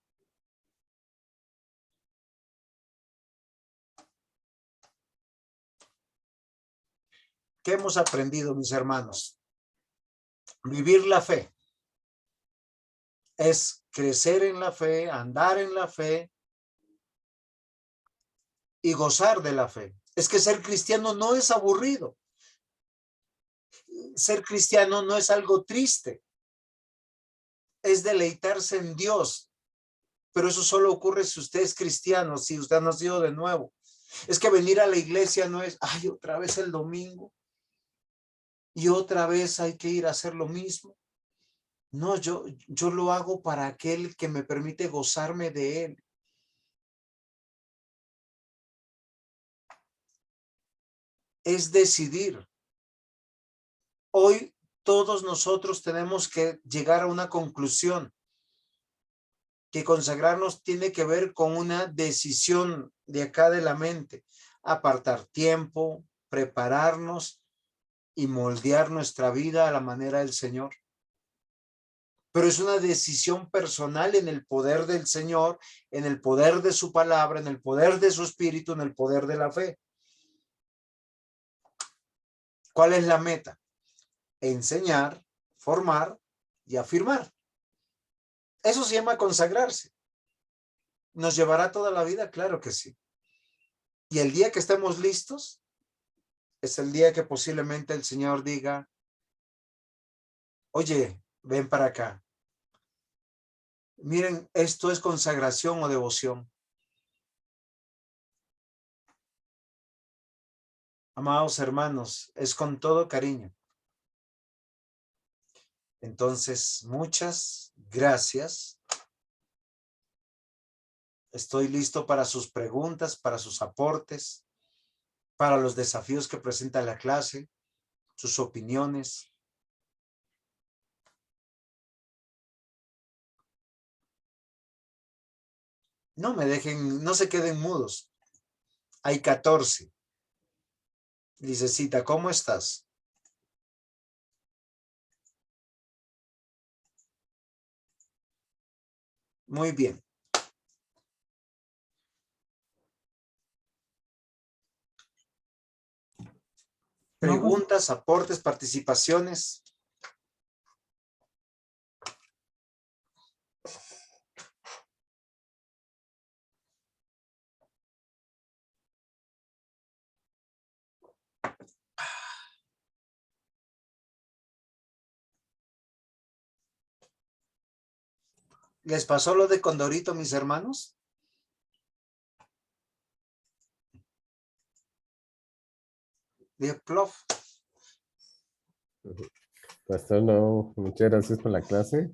¿Qué hemos aprendido, mis hermanos? Vivir la fe es crecer en la fe, andar en la fe y gozar de la fe. Es que ser cristiano no es aburrido. Ser cristiano no es algo triste. Es deleitarse en Dios. Pero eso solo ocurre si usted es cristiano, si usted ha nacido de nuevo. Es que venir a la iglesia no es, ay, otra vez el domingo. Y otra vez hay que ir a hacer lo mismo. No, yo lo hago para aquel que me permite gozarme de él. Es decidir. Hoy todos nosotros tenemos que llegar a una conclusión, que consagrarnos tiene que ver con una decisión de acá de la mente, apartar tiempo, prepararnos y moldear nuestra vida a la manera del Señor. Pero es una decisión personal en el poder del Señor, en el poder de su palabra, en el poder de su espíritu, en el poder de la fe. ¿Cuál es la meta? Enseñar, formar y afirmar. Eso se llama consagrarse. ¿Nos llevará toda la vida? Claro que sí. Y el día que estemos listos, es el día que posiblemente el Señor diga, oye, ven para acá. Miren, esto es consagración o devoción. Amados hermanos, es con todo cariño. Entonces, muchas gracias. Estoy listo para sus preguntas, para sus aportes, para los desafíos que presenta la clase, sus opiniones. No me dejen, no se queden mudos. Hay 14. Licecita, ¿cómo estás? Muy bien. Preguntas, aportes, participaciones. ¿Les pasó lo de Condorito, mis hermanos? De Plof. Pastor, no, muchas gracias por la clase.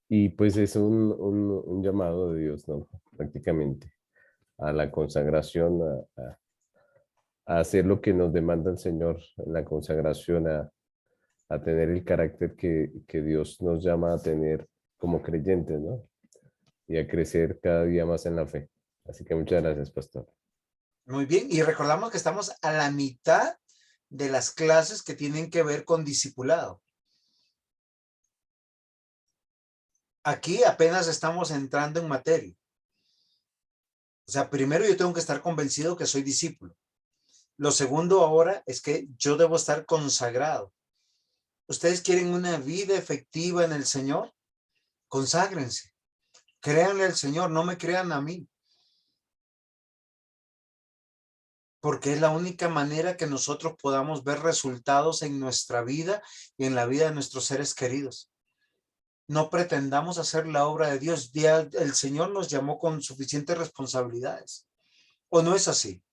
Y pues es un llamado de Dios, ¿no? Prácticamente a la consagración, a hacer lo que nos demanda el Señor, la consagración, a tener el carácter que Dios nos llama a tener como creyentes, ¿no? Y a crecer cada día más en la fe. Así que muchas gracias, pastor. Muy bien. Y recordamos que estamos a la mitad de las clases que tienen que ver con discipulado. Aquí apenas estamos entrando en materia. O sea, primero yo tengo que estar convencido que soy discípulo. Lo segundo ahora es que yo debo estar consagrado. ¿Ustedes quieren una vida efectiva en el Señor? Conságrense. Créanle al Señor, no me crean a mí. Porque es la única manera que nosotros podamos ver resultados en nuestra vida y en la vida de nuestros seres queridos. No pretendamos hacer la obra de Dios. El Señor nos llamó con suficientes responsabilidades. ¿O no es así?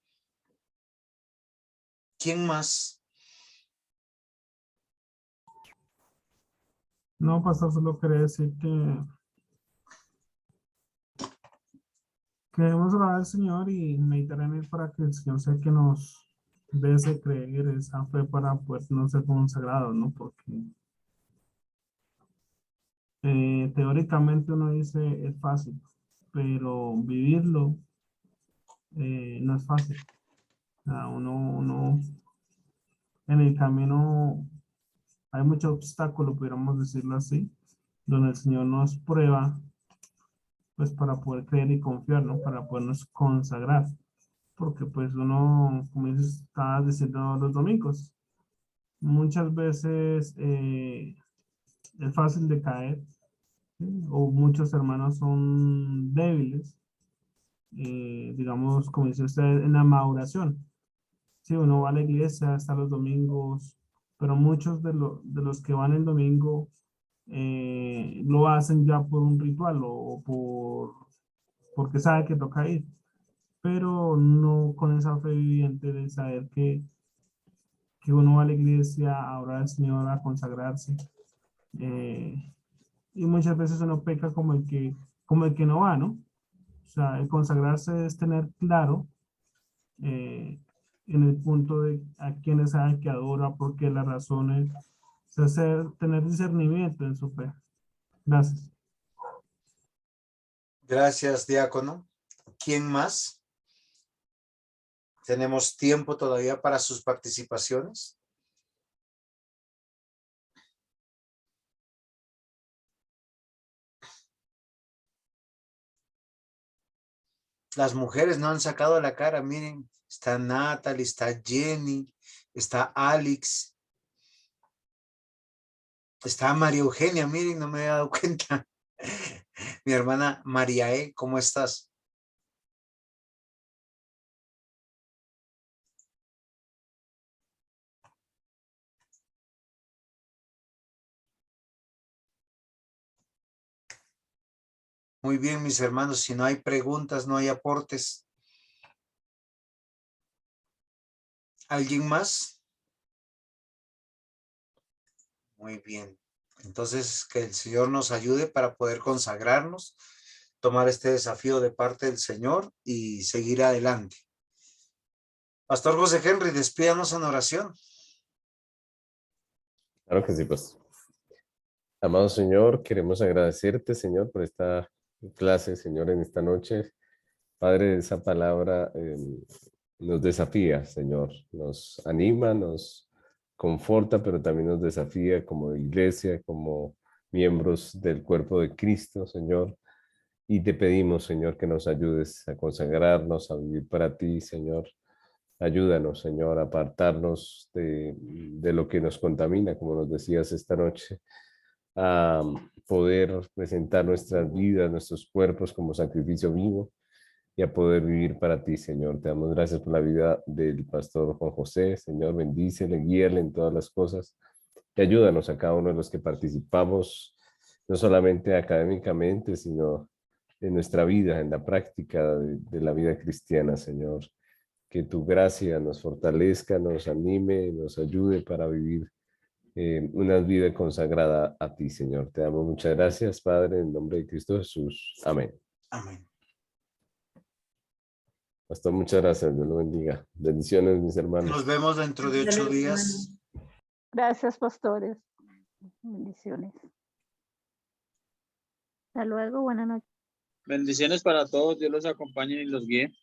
¿Quién más? No, pastor, solo quería decir que debemos orar al Señor y meditar en Él para que el Señor sea que nos dé ese creer, esa fe para poder no ser consagrados, ¿no? Porque teóricamente uno dice es fácil, pero vivirlo no es fácil. O sea, uno en el camino hay mucho obstáculo, pudiéramos decirlo así, donde el Señor nos prueba, pues para poder creer y confiar, ¿no? Para podernos consagrar. Porque pues uno, como dices, estaba diciendo los domingos, muchas veces es fácil de caer, ¿sí? O muchos hermanos son débiles, digamos, como dice usted, en la maduración. Sí, uno va a la iglesia hasta los domingos, pero muchos de los que van el domingo lo hacen ya por un ritual o porque sabe que toca ir, pero no con esa fe viviente de saber que uno va a la iglesia a orar al Señor, a consagrarse. Y muchas veces uno peca como el que no va, ¿no? O sea, el consagrarse es tener claro eh, en el punto de a quienes sabe que adora, por qué las razones, o sea, tener discernimiento en su fe. Gracias. Gracias, diácono. ¿Quién más? ¿Tenemos tiempo todavía para sus participaciones? Las mujeres no han sacado la cara, miren, está Natalie, está Jenny, está Alex, está María Eugenia, miren, no me había dado cuenta. Mi hermana María E., ¿cómo estás? Muy bien, mis hermanos, si no hay preguntas, no hay aportes. ¿Alguien más? Muy bien. Entonces, que el Señor nos ayude para poder consagrarnos, tomar este desafío de parte del Señor y seguir adelante. Pastor José Henry, despídanos en oración. Claro que sí, pues. Amado Señor, queremos agradecerte, Señor, por esta clase, Señor, en esta noche. Padre, esa palabra nos desafía, Señor, nos anima, nos conforta, pero también nos desafía como iglesia, como miembros del cuerpo de Cristo, Señor. Y te pedimos, Señor, que nos ayudes a consagrarnos, a vivir para ti, Señor. Ayúdanos, Señor, a apartarnos de lo que nos contamina, como nos decías esta noche, a poder presentar nuestras vidas, nuestros cuerpos como sacrificio vivo y a poder vivir para ti, Señor. Te damos gracias por la vida del pastor Juan José, Señor, bendícele, guíale en todas las cosas y ayúdanos a cada uno de los que participamos, no solamente académicamente, sino en nuestra vida, en la práctica de la vida cristiana, Señor. Que tu gracia nos fortalezca, nos anime, nos ayude para vivir una vida consagrada a ti, Señor. Te damos muchas gracias, Padre, en nombre de Cristo Jesús. Amén. Amén. Pastor, muchas gracias. Dios lo bendiga. Bendiciones, mis hermanos. Nos vemos dentro de 8 días. Gracias, pastores. Bendiciones. Hasta luego, buenas noches. Bendiciones para todos, Dios los acompañe y los guíe.